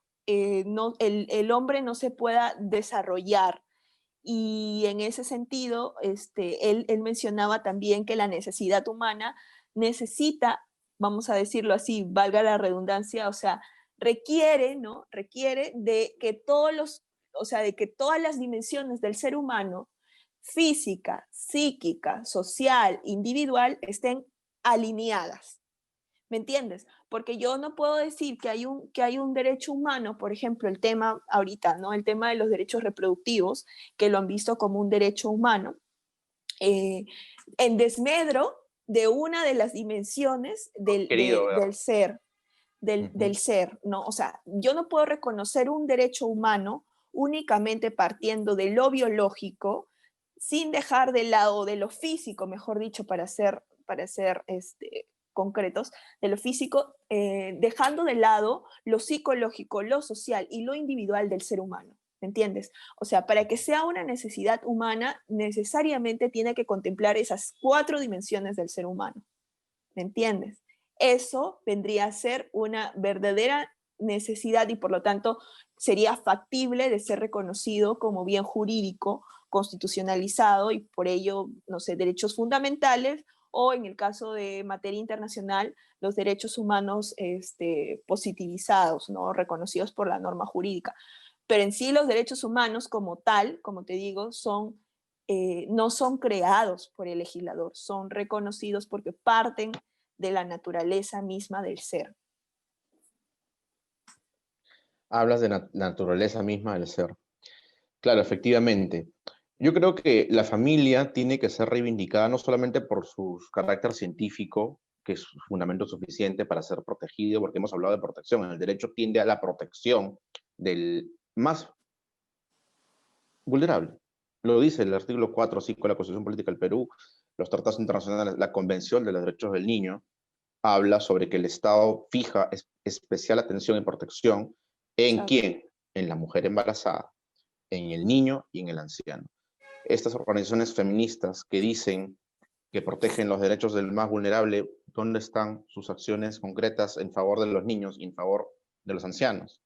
no, el hombre no se pueda desarrollar. Y en ese sentido, él mencionaba también que la necesidad humana necesita, vamos a decirlo así, valga la redundancia, o sea, requiere, ¿no? Requiere de que o sea, de que todas las dimensiones del ser humano, física, psíquica, social, individual, estén alineadas. ¿Me entiendes? Porque yo no puedo decir que hay un derecho humano, por ejemplo, el tema ahorita, ¿no? El tema de los derechos reproductivos, que lo han visto como un derecho humano, eh, en desmedro de una de las dimensiones Querido ver. del ser, Ujú. del ser, ¿no? O sea, yo no puedo reconocer un derecho humano únicamente partiendo de lo biológico, sin dejar de lado de lo físico, mejor dicho, para ser concretos, de lo físico, dejando de lado lo psicológico, lo social y lo individual del ser humano. ¿Me entiendes? O sea, para que sea una necesidad humana, necesariamente tiene que contemplar esas cuatro dimensiones del ser humano. ¿Me entiendes? Eso vendría a ser una verdadera necesidad y por lo tanto sería factible de ser reconocido como bien jurídico, constitucionalizado y por ello, no sé, derechos fundamentales o en el caso de materia internacional, los derechos humanos positivizados, ¿no? Reconocidos por la norma jurídica. Pero en sí los derechos humanos como tal, como te digo, no son creados por el legislador, son reconocidos porque parten de la naturaleza misma del ser. Hablas de la naturaleza misma del ser. Claro, efectivamente. Yo creo que la familia tiene que ser reivindicada no solamente por su carácter científico, que es fundamento suficiente para ser protegido, porque hemos hablado de protección. El derecho tiende a la protección del más vulnerable. Lo dice el artículo 4 5 de la Constitución Política del Perú, los tratados internacionales, la Convención de los Derechos del Niño. habla sobre que el Estado fija especial atención y protección ¿en exacto. quién? En la mujer embarazada, en el niño y en el anciano. Estas organizaciones feministas que dicen que protegen los derechos del más vulnerable, ¿dónde están sus acciones concretas en favor de los niños y en favor de los ancianos?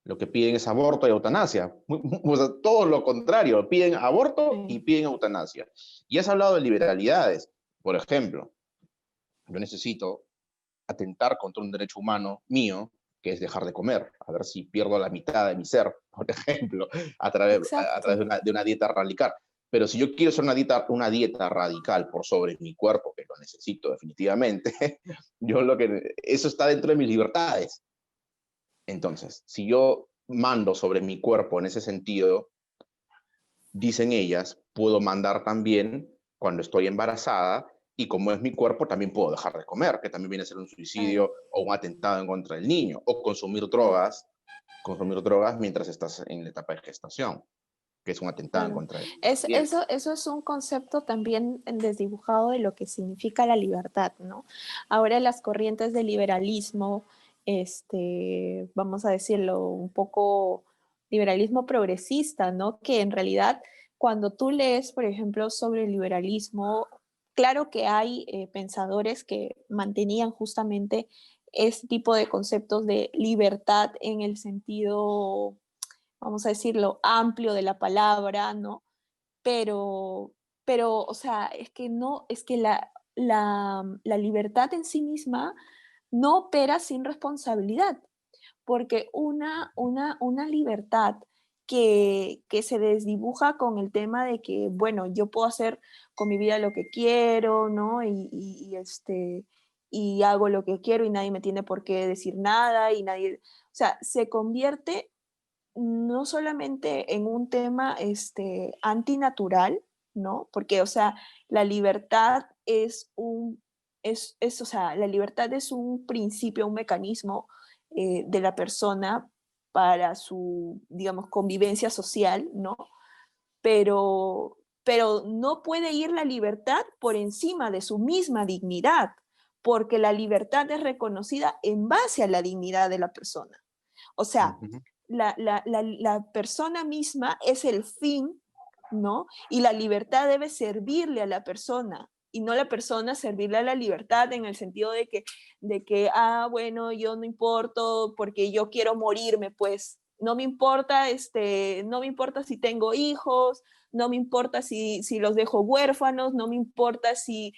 Lo que piden es aborto y eutanasia. O sea, todo lo contrario, piden aborto y Sí, piden eutanasia. Y has hablado de liberalidades. Por ejemplo, yo necesito atentar contra un derecho humano mío, que es dejar de comer, a ver si pierdo la mitad de mi ser, por ejemplo, a través exacto. de una dieta radical. Pero si yo quiero hacer una dieta radical por sobre mi cuerpo, que lo necesito definitivamente, eso está dentro de mis libertades. Entonces, si yo mando sobre mi cuerpo en ese sentido, dicen ellas, puedo mandar también cuando estoy embarazada y como es mi cuerpo, también puedo dejar de comer, que también viene a ser un Claro, suicidio o un atentado en contra del niño, o claro, consumir drogas mientras estás en la etapa de gestación, que es un atentado en claro. contra del niño también. Eso es un concepto también desdibujado de lo que significa la libertad, ¿no? Ahora las corrientes del liberalismo, vamos a decirlo, un poco liberalismo progresista, ¿no? Que en realidad cuando tú lees, por ejemplo, sobre el liberalismo, claro que hay pensadores que mantenían justamente este tipo de conceptos de libertad en el sentido, vamos a decirlo, amplio de la palabra, ¿no? Pero, o sea, es que no, es que la libertad en sí misma no opera sin responsabilidad, porque una libertad que se desdibuja con el tema de que, bueno, yo puedo hacer con mi vida lo que quiero, ¿no? Y hago lo que quiero y nadie me tiene por qué decir nada y nadie, o sea, se convierte no solamente en un tema antinatural, ¿no? Porque, o sea, la libertad o sea, la libertad es un principio, un mecanismo de la persona para su, digamos, convivencia social, ¿no? Pero no puede ir la libertad por encima de su misma dignidad, porque la libertad es reconocida en base a la dignidad de la persona. O sea, Ujú. la persona misma es el fin, ¿no? Y la libertad debe servirle a la persona y no la persona servirle a la libertad en el sentido bueno, yo no importo porque yo quiero morirme, pues no me importa, no me importa si tengo hijos, no me importa si los dejo huérfanos, no me importa si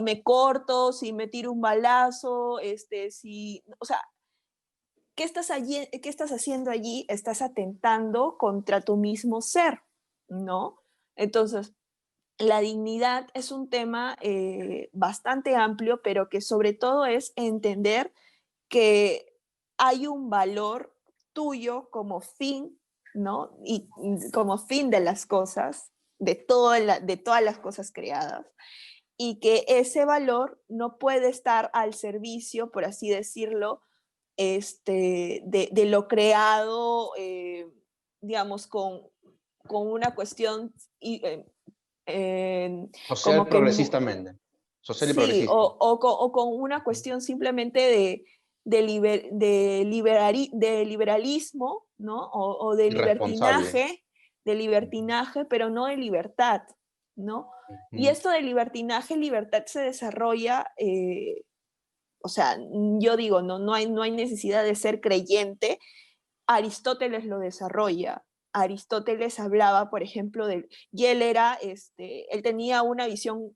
me corto, si me tiro un balazo, o sea, ¿qué estás haciendo allí? Estás atentando contra tu mismo ser, ¿no? Entonces, la dignidad es un tema bastante amplio, pero que sobre todo es entender que hay un valor tuyo como fin, ¿no? Y como fin de las cosas, de todas las cosas creadas, y que ese valor no puede estar al servicio, por así decirlo, de lo creado, digamos, con una cuestión eh, Social como que progresistamente. Social y sí, progresista. o con una cuestión simplemente de liberalismo, ¿no? O Irresponsable. de libertinaje, pero no de libertad, ¿no? Y Ujú. esto de libertad se desarrolla o sea, yo digo, no hay necesidad de ser creyente. Aristóteles lo desarrolla. Aristóteles hablaba, por ejemplo, y él era, él tenía una visión,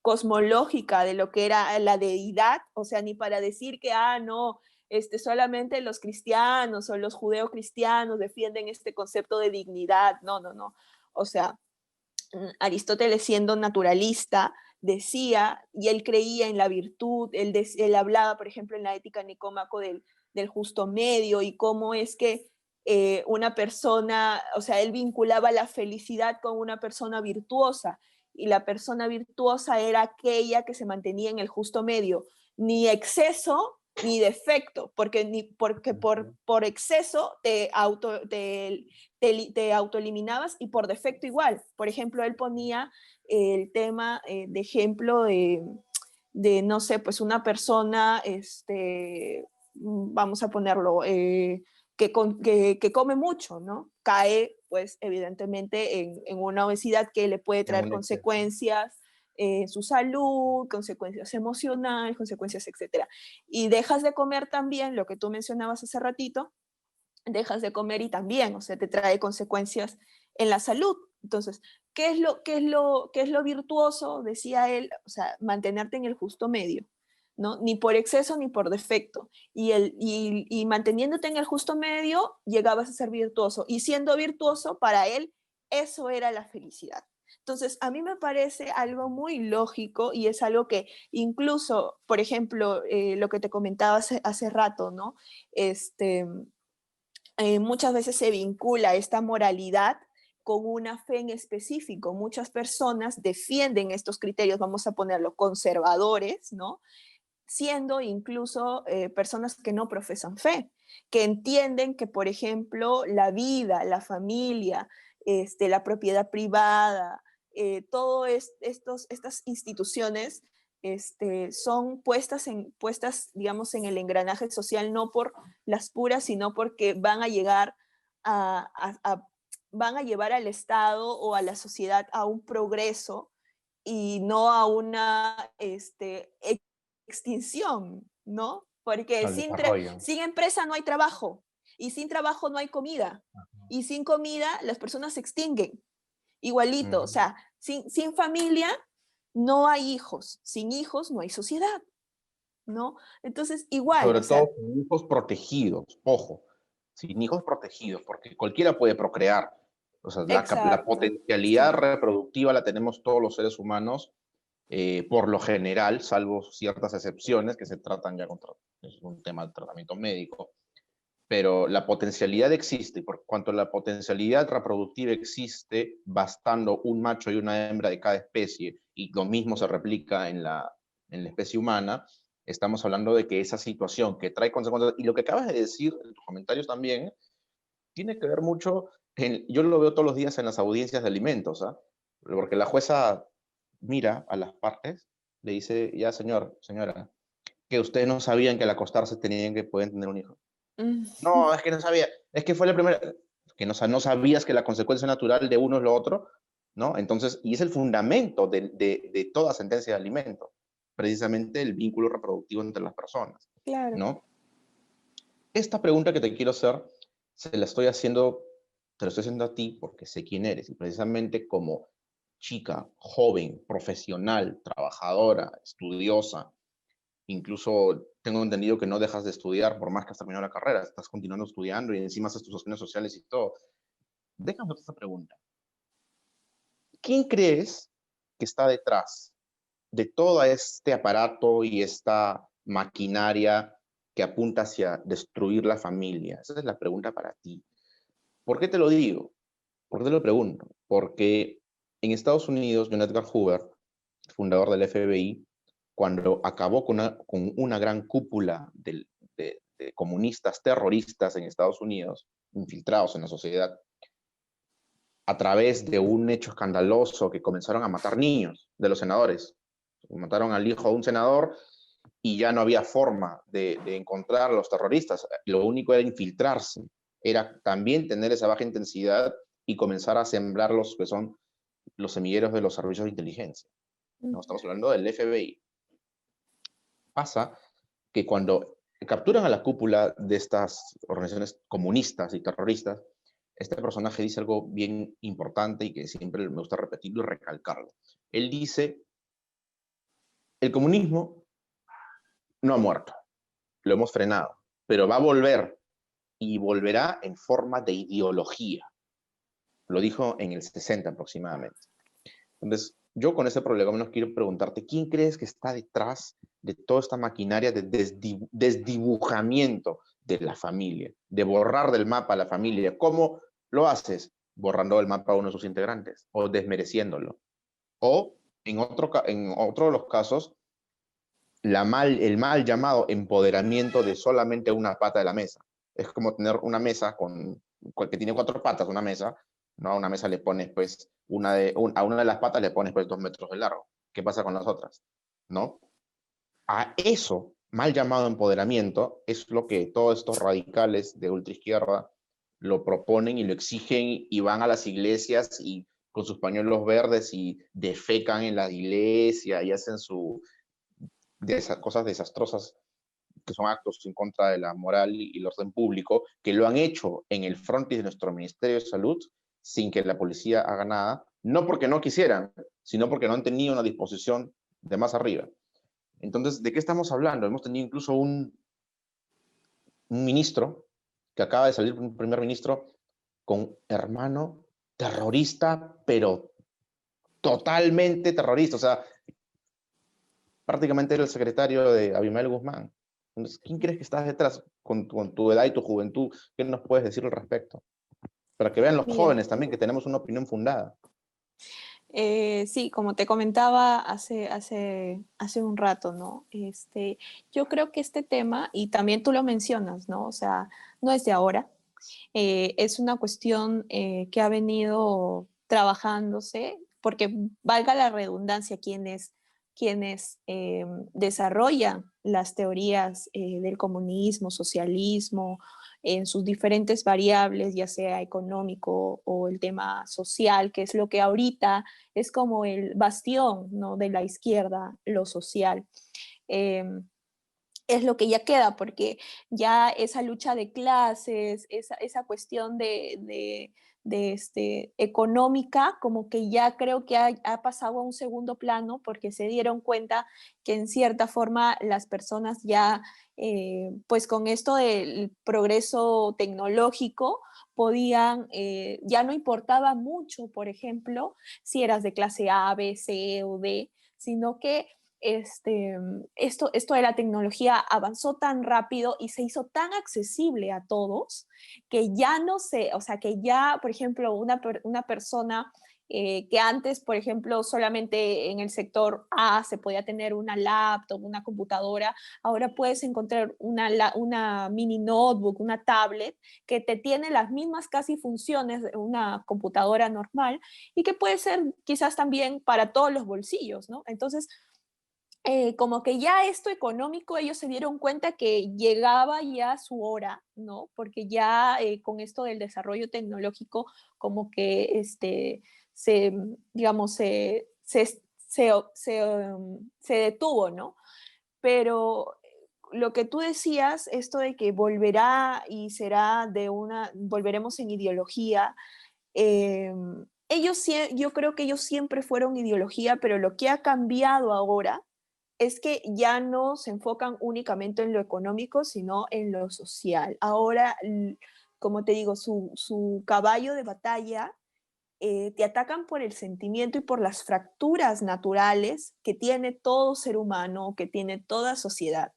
cosmológica de lo que era la deidad, o sea, ni para decir que, no, solamente los cristianos o los judeocristianos defienden este concepto de dignidad, no, no, no. O sea, Aristóteles siendo naturalista, decía, y él creía en la virtud, él hablaba, por ejemplo, en la ética Nicómaco del justo medio y cómo es que una persona, o sea, él vinculaba la felicidad con una persona virtuosa y la persona virtuosa era aquella que se mantenía en el justo medio, ni exceso ni defecto, porque por exceso te autoeliminabas y por defecto igual. Por ejemplo, él ponía el tema de ejemplo no sé, pues una persona, vamos a ponerlo, que come mucho, ¿no? Cae, pues, evidentemente en una obesidad que le puede En traer un exceso. consecuencias en su salud, consecuencias emocionales, consecuencias, etcétera. Y dejas de comer también, lo que tú mencionabas hace ratito, dejas de comer y también, o sea, te trae consecuencias en la salud. Entonces, qué es lo virtuoso? Decía él, o sea, mantenerte en el justo medio, ¿no? Ni por exceso ni por defecto. Y manteniéndote en el justo medio, llegabas a ser virtuoso. Y siendo virtuoso, para él, eso era la felicidad. Entonces, a mí me parece algo muy lógico y es algo que incluso, por ejemplo, lo que te comentaba hace rato, ¿no? Este, muchas veces se vincula esta moralidad con una fe en específico. Muchas personas defienden estos criterios, vamos a ponerlo, conservadores, ¿no? Siendo incluso personas que no profesan fe, que entienden que, por ejemplo, la vida, la familia, la propiedad privada, estas instituciones son puestas, digamos, en el engranaje social no por las puras, sino porque van a llegar van a llevar al Estado o a la sociedad a un progreso y no a una extinción, ¿no? Porque Al desarrollo. sin empresa no hay trabajo y sin trabajo no hay comida y sin comida las personas se extinguen. Igualito, o Ujú. sea, sin familia no hay hijos, sin hijos no hay sociedad, ¿no? Entonces, igual, Sobre o sea, todo sin hijos protegidos, ojo, sin hijos protegidos, porque cualquiera puede procrear. O sea, la exacto, potencialidad sí, reproductiva la tenemos todos los seres humanos, por lo general, salvo ciertas excepciones que se tratan ya contra, es un tema de tratamiento médico, pero la potencialidad existe, y por cuanto la potencialidad reproductiva existe, bastando un macho y una hembra de cada especie, y lo mismo se replica en la especie humana, estamos hablando de que esa situación que trae consecuencias, y lo que acabas de decir en tus comentarios también, tiene que ver mucho, yo lo veo todos los días en las audiencias de alimentos, ¿ah? Porque la jueza mira a las partes, le dice, ya señor, señora, que ustedes no sabían que al acostarse tenían que pueden tener un hijo. mm, No, es que no sabía. Es que fue la primera. Que no sabías que la consecuencia natural de uno es lo otro, ¿no? Entonces, y es el fundamento de toda sentencia de alimento, precisamente el vínculo reproductivo entre las personas, claro. ¿no? Esta pregunta que te quiero hacer, se la estoy haciendo, te la estoy haciendo a ti porque sé quién eres, y precisamente como chica, joven, profesional, trabajadora, estudiosa, incluso tengo entendido que no dejas de estudiar por más que has terminado la carrera, estás continuando estudiando y encima haces tus acciones sociales y todo. Déjame esta pregunta. ¿Quién crees que está detrás de todo este aparato y esta maquinaria que apunta hacia destruir la familia? Esa es la pregunta para ti. ¿Por qué te lo digo? ¿Por qué te lo pregunto? Porque en Estados Unidos, John Edgar Hoover, fundador del FBI, cuando acabó con una gran cúpula de comunistas terroristas en Estados Unidos, infiltrados en la sociedad, a través de un hecho escandaloso que comenzaron a matar niños de los senadores. Mataron al hijo de un senador y ya no había forma de encontrar a los terroristas. Lo único era infiltrarse, era también tener esa baja intensidad y comenzar a sembrar los que son los semilleros de los servicios de inteligencia. ¿No? Estamos hablando del FBI. Pasa que cuando capturan a la cúpula de estas organizaciones comunistas y terroristas, este personaje dice algo bien importante y que siempre me gusta repetirlo y recalcarlo. Él dice, el comunismo no ha muerto, lo hemos frenado, pero va a volver y volverá en forma de ideología. Lo dijo en el 60 aproximadamente. Entonces, yo con ese problema menos quiero preguntarte, ¿quién crees que está detrás de toda esta maquinaria de desdibujamiento de la familia, de borrar del mapa a la familia? ¿Cómo lo haces? Borrando el mapa a uno de sus integrantes o desmereciéndolo. O, en otro de los casos, el mal llamado empoderamiento de solamente una pata de la mesa. Es como tener una mesa que tiene cuatro patas, una mesa, ¿no? A una mesa le pones, pues, a una de las patas le pones, pues, 2 metros de largo. ¿Qué pasa con las otras? ¿No? a eso, mal llamado empoderamiento, es lo que todos estos radicales de ultraizquierda lo proponen y lo exigen y van a las iglesias y con sus pañuelos verdes y defecan en la iglesia y hacen cosas desastrosas que son actos en contra de la moral y el orden público, que lo han hecho en el frontis de nuestro Ministerio de Salud sin que la policía haga nada, no porque no quisieran, sino porque no han tenido una disposición de más arriba. Entonces, ¿de qué estamos hablando? Hemos tenido incluso un ministro que acaba de salir, un primer ministro, con hermano terrorista, pero totalmente terrorista. O sea, prácticamente era el secretario de Abimael Guzmán. Entonces, ¿quién crees que estás detrás con tu edad y tu juventud? ¿Qué nos puedes decir al respecto? Para que vean los Mira, jóvenes también que tenemos una opinión fundada. sí, como te comentaba hace un rato, ¿no? Yo creo que este tema, y también tú lo mencionas, ¿no? O sea, no es de ahora, es una cuestión que ha venido trabajándose, porque valga la redundancia, quienes desarrollan las teorías del comunismo, socialismo, en sus diferentes variables, ya sea económico o el tema social, que es lo que ahorita es como el bastión, ¿no?, de la izquierda, lo social. Eh, es lo que ya queda, porque ya esa lucha de clases, esa cuestión económica, como que ya creo que ha pasado a un segundo plano, porque se dieron cuenta que en cierta forma las personas ya, pues con esto del progreso tecnológico, podían, ya no importaba mucho, por ejemplo, si eras de clase A, B, C o D, sino que esto de la tecnología avanzó tan rápido y se hizo tan accesible a todos que ya no sé, o sea, que ya, por ejemplo, una persona que antes, por ejemplo, solamente en el sector A se podía tener una laptop, una computadora, ahora puedes encontrar una mini notebook, una tablet que te tiene las mismas casi funciones de una computadora normal y que puede ser quizás también para todos los bolsillos, ¿no? Entonces, como que ya esto económico, ellos se dieron cuenta que llegaba ya su hora, ¿no? Porque ya con esto del desarrollo tecnológico, como que digamos, se detuvo, ¿no? Pero lo que tú decías, esto de que volverá y será volveremos en ideología, eh, yo creo que ellos siempre fueron ideología, pero lo que ha cambiado ahora es que ya no se enfocan únicamente en lo económico, sino en lo social. Ahora, como te digo, su caballo de batalla te atacan por el sentimiento y por las fracturas naturales que tiene todo ser humano, que tiene toda sociedad,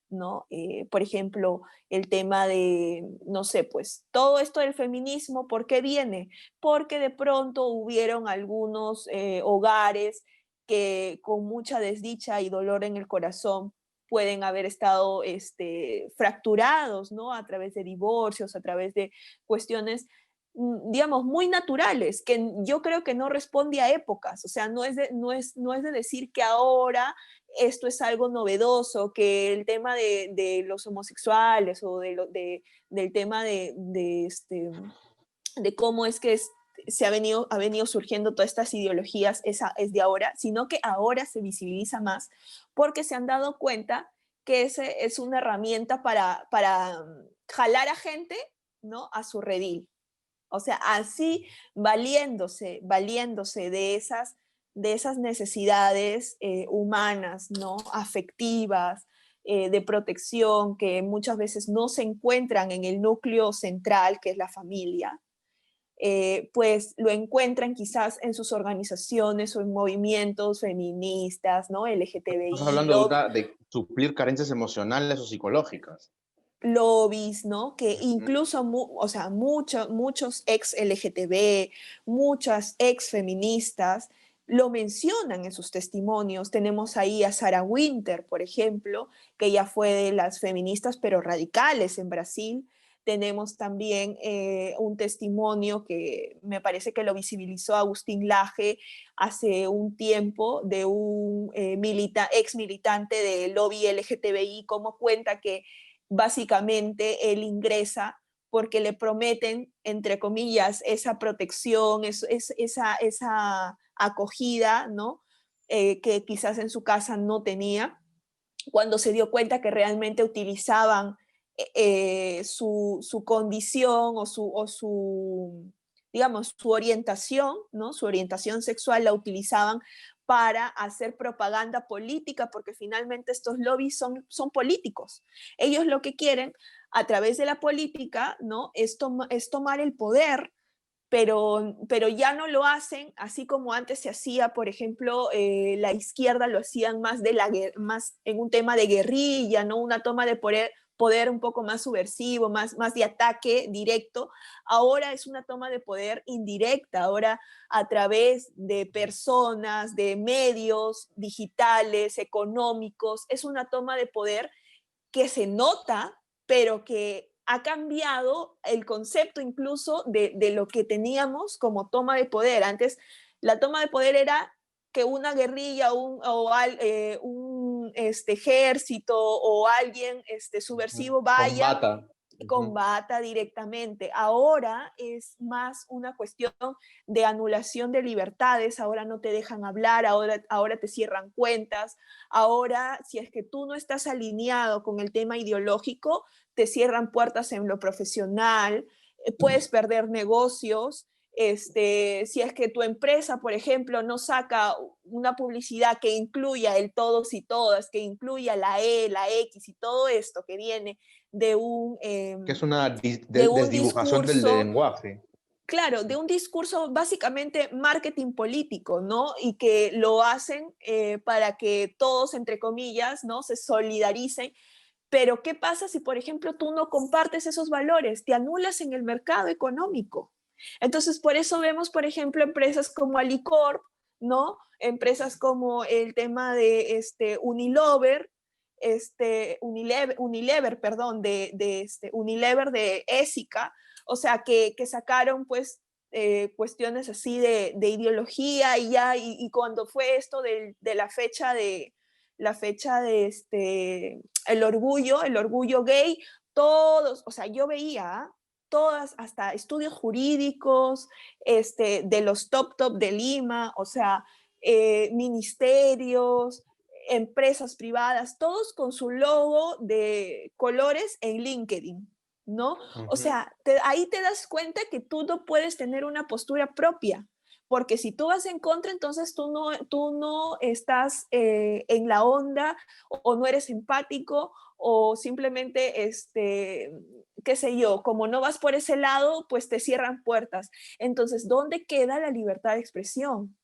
¿no? Por ejemplo, el tema de, no sé, pues todo esto del feminismo, ¿por qué viene? Porque de pronto hubieron algunos hogares que con mucha desdicha y dolor en el corazón pueden haber estado fracturados, ¿no? A través de divorcios, a través de cuestiones, digamos, muy naturales, que yo creo que no responde a épocas, o sea, no es de decir que ahora esto es algo novedoso, que el tema de los homosexuales o del tema de cómo es que ha venido surgiendo todas estas ideologías, esa es de ahora, sino que ahora se visibiliza más porque se han dado cuenta que ese es una herramienta para jalar a gente, ¿no?, a su redil. O sea, así valiéndose de esas necesidades humanas, ¿no? Afectivas, de protección, que muchas veces no se encuentran en el núcleo central, que es la familia, pues lo encuentran quizás en sus organizaciones o en movimientos feministas, ¿no? Estás LGTBI, hablando de suplir carencias emocionales o psicológicas. lobbies, ¿no? Que Ujú. incluso, o sea, muchos ex LGTB, muchas ex feministas lo mencionan en sus testimonios. Tenemos ahí a Sarah Winter, por ejemplo, que ella fue de las feministas pero radicales en Brasil, tenemos también un testimonio que me parece que lo visibilizó Agustín Laje hace un tiempo de un ex militante del lobby LGTBI, como cuenta que básicamente él ingresa porque le prometen, entre comillas, esa protección, esa acogida, ¿no? Que quizás en su casa no tenía, cuando se dio cuenta que realmente utilizaban su condición digamos, su orientación, ¿no? Su orientación sexual la utilizaban para hacer propaganda política, porque finalmente estos lobbies son políticos. Ellos lo que quieren a través de la política, ¿no? Es tomar el poder, pero ya no lo hacen así como antes se hacía, por ejemplo, la izquierda lo hacían más, más en un tema de guerrilla, ¿no? Una toma de poder un poco más subversivo, más de ataque directo. Ahora es una toma de poder indirecta, ahora a través de personas, de medios digitales, económicos, es una toma de poder que se nota, pero que ha cambiado el concepto incluso de lo que teníamos como toma de poder. Antes la toma de poder era que una guerrilla un ejército o alguien subversivo vaya, Combata. combata directamente. Ahora es más una cuestión de anulación de libertades, ahora no te dejan hablar, ahora te cierran cuentas, ahora si es que tú no estás alineado con el tema ideológico, te cierran puertas en lo profesional, puedes perder negocios. Si es que tu empresa, por ejemplo, no saca una publicidad que incluya el todos y todas, que incluya la E, la X y todo esto que viene de un, Que es una de un desdibujación del discurso, lenguaje. claro, de un discurso básicamente marketing político, ¿no? Y que lo hacen para que todos, entre comillas, ¿no? Se solidaricen. Pero ¿qué pasa si, por ejemplo, tú no compartes esos valores? Te anulas en el mercado económico. Entonces, por eso vemos, por ejemplo, empresas como Alicorp, ¿no? Empresas como el tema de Unilever, Unilever, perdón, Unilever de Ésica, o sea, que sacaron pues cuestiones así de ideología y ya, y cuando fue esto de la fecha de el orgullo gay, todos, o sea, yo veía todas, hasta estudios jurídicos, de los top de Lima, o sea, ministerios, empresas privadas, todos con su logo de colores en LinkedIn, ¿no? O sea, ahí te das cuenta que tú no puedes tener una postura propia, porque si tú vas en contra, entonces tú no estás en la onda o no eres empático o simplemente, qué sé yo, como no vas por ese lado, pues te cierran puertas. Entonces, ¿dónde queda la libertad de expresión?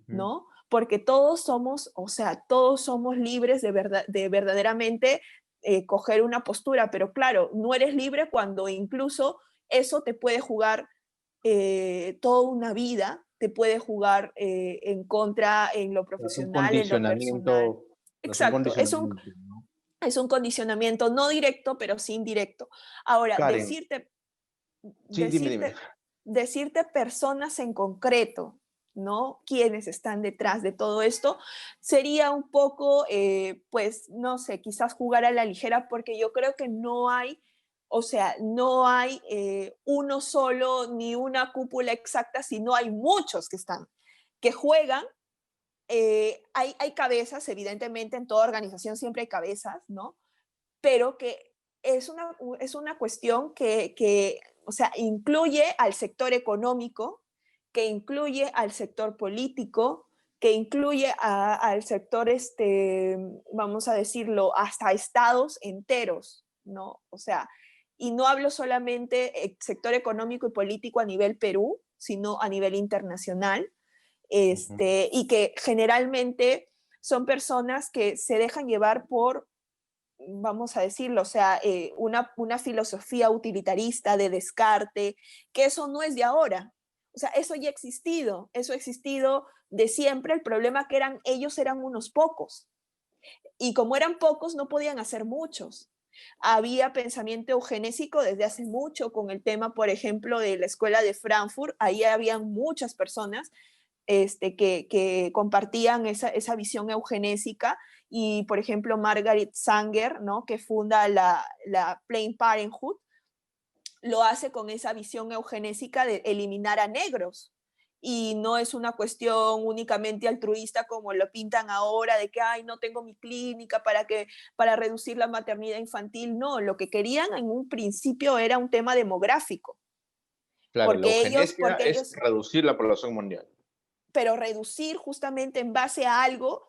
¿No? Porque todos somos, o sea, todos somos libres de verdaderamente coger una postura, pero claro, no eres libre cuando incluso eso te puede jugar toda una vida, te puede jugar en contra en lo Es un profesional, en lo personal. condicionamiento, es un Exacto, condicionamiento, ¿no? es un condicionamiento no directo, pero sí indirecto. Ahora, Karen, sí, dime, dime. decirte, decirte personas en concreto, ¿no? Quienes están detrás de todo esto, sería un poco, pues, no sé, quizás jugar a la ligera, porque yo creo que no hay, o sea, no hay uno solo ni una cúpula exacta, sino hay muchos que están, que juegan. Hay cabezas, evidentemente, en toda organización siempre hay cabezas, ¿no? Pero que es una cuestión o sea, incluye al sector económico, que incluye al sector político, que incluye al sector, vamos a decirlo, hasta estados enteros, ¿no? O sea, y no hablo solamente sector económico y político a nivel Perú, sino a nivel internacional, y que generalmente son personas que se dejan llevar por, vamos a decirlo, o sea, una filosofía utilitarista de descarte, que eso no es de ahora. O sea, eso ha existido de siempre. El problema que ellos eran unos pocos. Y como eran pocos, no podían hacer muchos. Había pensamiento eugenésico desde hace mucho con el tema, por ejemplo, de la escuela de Frankfurt. Ahí habían muchas personas que compartían esa visión eugenésica y, por ejemplo, Margaret Sanger, ¿no? Que funda la Planned Parenthood, lo hace con esa visión eugenésica de eliminar a negros. Y no es una cuestión únicamente altruista como lo pintan ahora, de que, ay, no tengo mi clínica para reducir la maternidad infantil. No, lo que querían en un principio era un tema demográfico, Claro, la eugenesia porque es ellos reducir la población mundial. pero reducir justamente en base a algo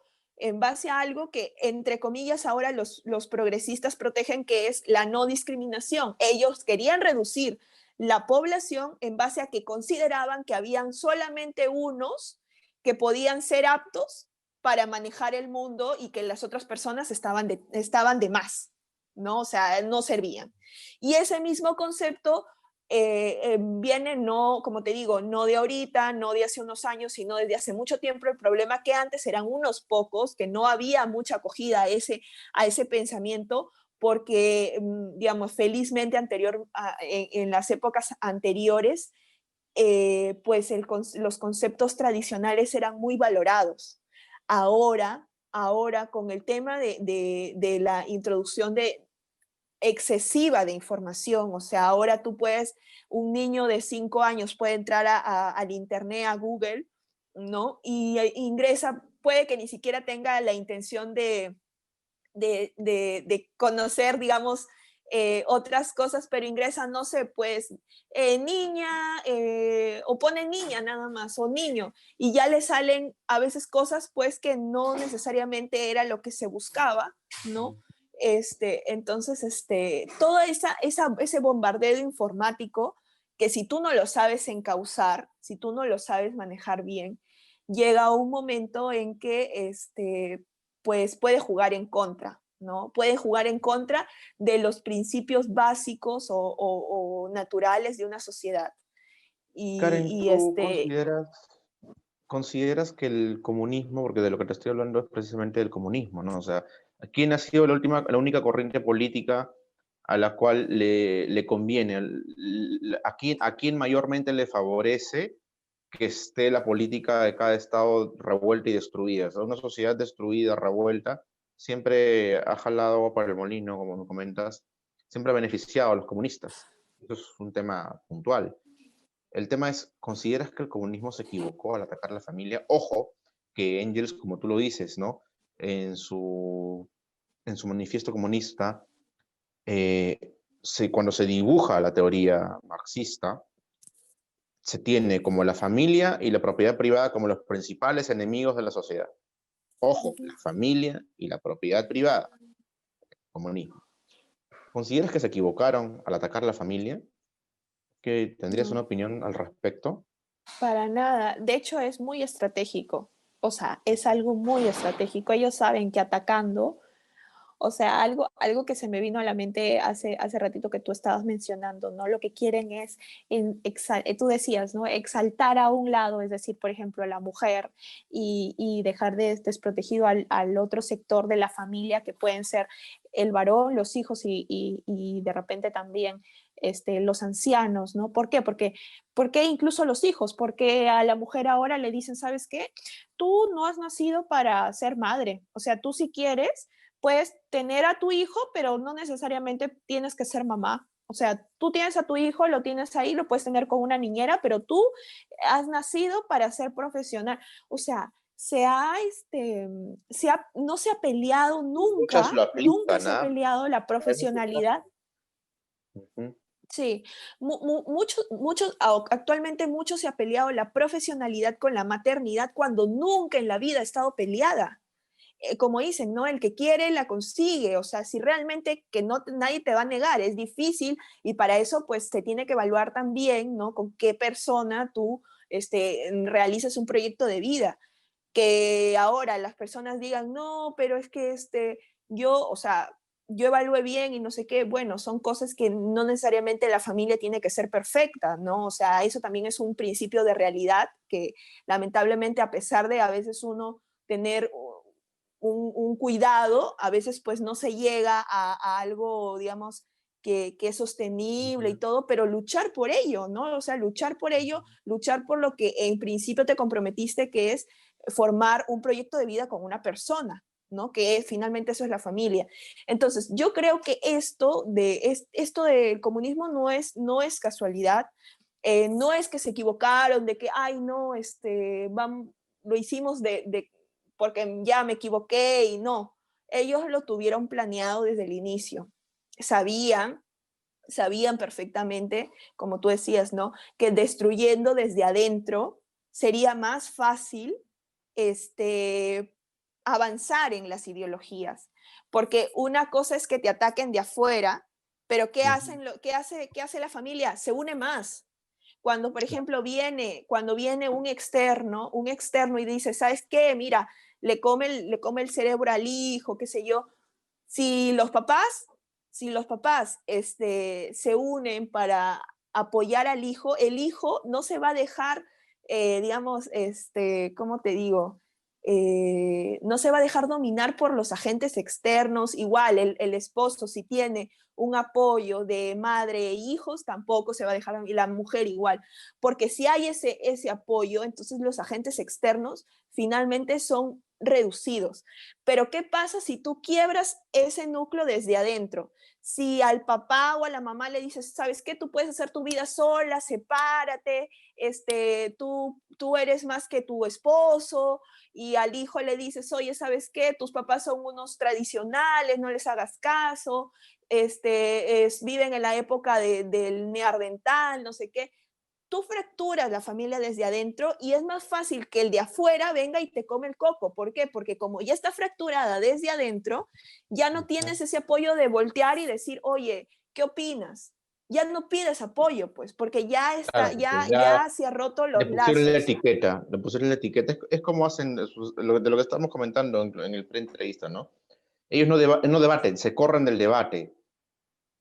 que, entre comillas, ahora los progresistas protegen, que es la no discriminación. Ellos querían reducir la población en base a que consideraban que habían solamente unos que podían ser aptos para manejar el mundo y que las otras personas estaban de más, ¿no? O sea, no servían. Y ese mismo concepto viene, no, como te digo, no de ahorita, no de hace unos años, sino desde hace mucho tiempo. El problema que antes eran unos pocos, que no había mucha acogida a ese pensamiento, porque, digamos, felizmente en las épocas anteriores, pues los conceptos tradicionales eran muy valorados. Ahora con el tema de la introducción excesiva de información. O sea, ahora un niño de 5 años puede entrar al internet, a Google, ¿no? Y ingresa, puede que ni siquiera tenga la intención de conocer, digamos, otras cosas, pero ingresa, no sé, pues niña, o pone niña nada más, o niño, y ya le salen a veces cosas pues que no necesariamente era lo que se buscaba, ¿no? Entonces, todo ese bombardeo informático, que si tú no lo sabes encauzar, si tú no lo sabes manejar bien, llega un momento en que pues puede jugar en contra, ¿no? Puede jugar en contra de los principios básicos o naturales de una sociedad. Y, Karen, y ¿tú consideras que el comunismo, porque de lo que te estoy hablando es precisamente del comunismo, ¿no? O sea, ¿quién ha sido la única corriente política a la cual le conviene? ¿A quién mayormente le favorece que esté la política de cada estado revuelta y destruida? O sea, una sociedad destruida, revuelta, siempre ha jalado agua para el molino, como me comentas, siempre ha beneficiado a los comunistas. Eso es un tema puntual. El tema es, ¿consideras que el comunismo se equivocó al atacar a la familia? Ojo, que Engels, como tú lo dices, ¿no? En su, en su manifiesto comunista, cuando se dibuja la teoría marxista, se tiene como la familia y la propiedad privada como los principales enemigos de la sociedad. Ojo, la familia y la propiedad privada, comunismo. ¿Consideras que se equivocaron al atacar a la familia? ¿Que tendrías una no, opinión al respecto? para nada. De hecho, es muy estratégico. O sea, es algo muy estratégico. Ellos saben que atacando. O sea, algo que se me vino a la mente hace ratito que tú estabas mencionando, ¿no? Lo que quieren es, tú decías, ¿no? Exaltar a un lado, es decir, por ejemplo, a la mujer y dejar desprotegido al otro sector de la familia, que pueden ser el varón, los hijos y de repente también los ancianos, ¿no? ¿Por qué? Porque incluso los hijos, porque a la mujer ahora le dicen, ¿sabes qué? Tú no has nacido para ser madre, o sea, tú si quieres puedes tener a tu hijo, pero no necesariamente tienes que ser mamá. O sea, tú tienes a tu hijo, lo tienes ahí, lo puedes tener con una niñera, pero tú has nacido para ser profesional. O sea, no se ha peleado Muchas nunca, lo nunca aplican, se ha ¿ah? peleado la profesionalidad. Ujú. Sí, actualmente mucho se ha peleado la profesionalidad con la maternidad cuando nunca en la vida ha estado peleada. Como dicen, ¿no? El que quiere la consigue, o sea, si realmente que no nadie te va a negar, es difícil y para eso pues se tiene que evaluar también, ¿no? Con qué persona tú realizas un proyecto de vida. Que ahora las personas digan, no, pero es que o sea, yo evalué bien y no sé qué, bueno, son cosas que no necesariamente la familia tiene que ser perfecta, ¿no? O sea, eso también es un principio de realidad que lamentablemente a pesar de a veces uno tener un cuidado, a veces pues no se llega a algo, digamos, que es sostenible y todo, pero luchar por ello, ¿no? O sea, luchar por ello, luchar por lo que en principio te comprometiste, que es formar un proyecto de vida con una persona, ¿no? Que finalmente eso es la familia. Entonces, yo creo que esto del comunismo no es casualidad, no es que se equivocaron, de que, ay, no, lo hicimos porque ya me equivoqué y no. Ellos lo tuvieron planeado desde el inicio. Sabían, sabían perfectamente, como tú decías, ¿no? Que destruyendo desde adentro sería más fácil avanzar en las ideologías. Porque una cosa es que te ataquen de afuera, pero ¿qué hace la familia? Se une más. Cuando, por ejemplo, cuando viene un externo y dice, ¿sabes qué? Mira, le come el cerebro al hijo, qué sé yo. Si los papás, se unen para apoyar al hijo, el hijo no se va a dejar, digamos, ¿cómo te digo? No se va a dejar dominar por los agentes externos. Igual, el esposo, si tiene un apoyo de madre e hijos, tampoco se va a dejar, y la mujer igual, porque si hay ese apoyo, entonces los agentes externos finalmente son reducidos. Pero ¿qué pasa si tú quiebras ese núcleo desde adentro? Si al papá o a la mamá le dices, ¿sabes qué? Tú puedes hacer tu vida sola, sepárate, tú eres más que tu esposo, y al hijo le dices, oye, ¿sabes qué? Tus papás son unos tradicionales, no les hagas caso, viven en la época del neandertal, no sé qué. Tú fracturas la familia desde adentro y es más fácil que el de afuera venga y te come el coco. ¿Por qué? Porque como ya está fracturada desde adentro, ya no tienes ese apoyo de voltear y decir, oye, ¿qué opinas? Ya no pides apoyo, pues, porque ya está, Claro, porque ya se ha roto le los pusieron la lazos. etiqueta, le pusieron la etiqueta. Es como hacen de lo que estamos comentando en el pre-entrevista, ¿no? Ellos no debaten, se corren del debate.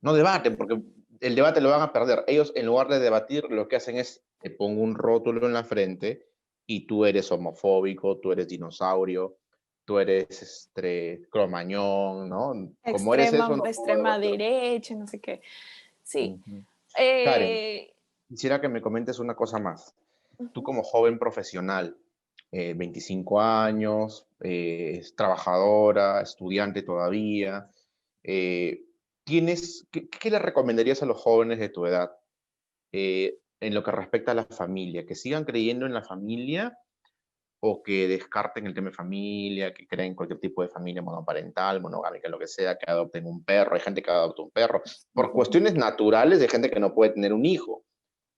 No debaten, porque el debate lo van a perder. Ellos, en lugar de debatir, lo que hacen es, te pongo un rótulo en la frente y tú eres homofóbico, tú eres dinosaurio, tú eres cromañón, ¿no? Como eres eso, no puedo Extrema debatir. derecha, no sé qué. Sí. Ujú. Karen, Eh, quisiera que me comentes una cosa más. Tú Ujú. como joven profesional, 25 años, es trabajadora, estudiante todavía, eh, ¿qué le recomendarías a los jóvenes de tu edad en lo que respecta a la familia? ¿Que sigan creyendo en la familia o que descarten el tema de familia, que creen cualquier tipo de familia monoparental, monogámica, lo que sea, que adopten un perro? Hay gente que adopta un perro. Por cuestiones naturales de gente que no puede tener un hijo,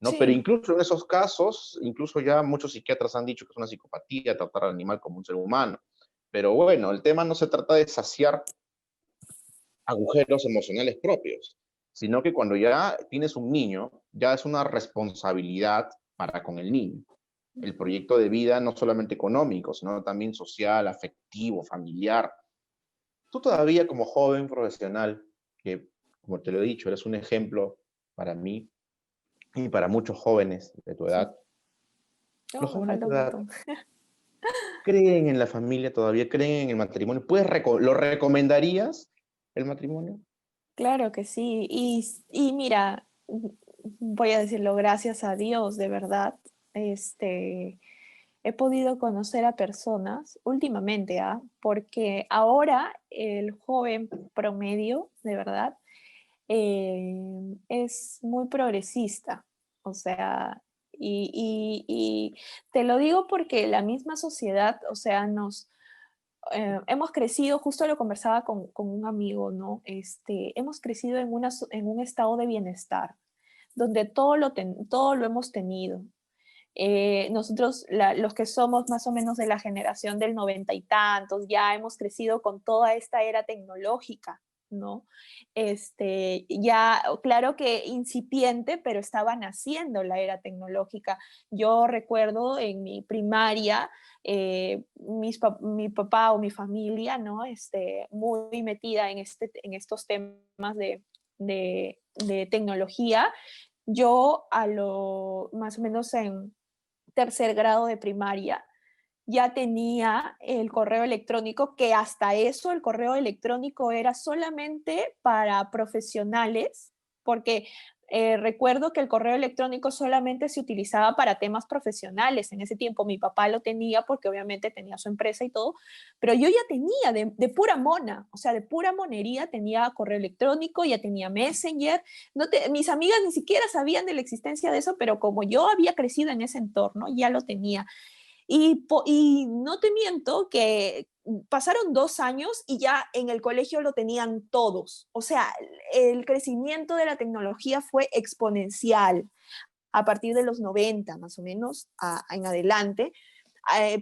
¿no? Pero Sí, incluso en esos casos, incluso ya muchos psiquiatras han dicho que es una psicopatía tratar al animal como un ser humano. Pero bueno, el tema no se trata de saciar agujeros emocionales propios, sino que cuando ya tienes un niño, ya es una responsabilidad para con el niño. El proyecto de vida no solamente económico, sino también social, afectivo, familiar. Tú todavía como joven profesional, que como te lo he dicho, eres un ejemplo para mí y para muchos jóvenes de tu sí. edad, No, los me jóvenes de falta tu un edad montón. creen en la familia todavía, creen en el matrimonio. ¿Lo recomendarías el matrimonio? Claro que sí. Y mira, voy a decirlo, gracias a Dios, de verdad, he podido conocer a personas últimamente, ¿ah? Porque ahora el joven promedio, de verdad, es muy progresista. O sea, y te lo digo porque la misma sociedad, o sea, hemos crecido, justo lo conversaba con un amigo, ¿no? Hemos crecido en un estado de bienestar, donde todo lo hemos tenido. Nosotros, los que somos más o menos de la generación del noventa y tantos, ya hemos crecido con toda esta era tecnológica, ¿no? Ya, claro que incipiente, pero estaba naciendo la era tecnológica. Yo recuerdo en mi primaria, mi papá o mi familia, ¿no? Muy metida en estos temas de tecnología. Yo más o menos en tercer grado de primaria, ya tenía el correo electrónico, que hasta eso el correo electrónico era solamente para profesionales, porque recuerdo que el correo electrónico solamente se utilizaba para temas profesionales. En ese tiempo mi papá lo tenía porque obviamente tenía su empresa y todo, pero yo ya tenía de pura mona, o sea, de pura monería tenía correo electrónico, ya tenía Messenger. Mis amigas ni siquiera sabían de la existencia de eso, pero como yo había crecido en ese entorno, ya lo tenía. Y no te miento que pasaron 2 años y ya en el colegio lo tenían todos. O sea, el crecimiento de la tecnología fue exponencial a partir de los 90 más o menos en adelante.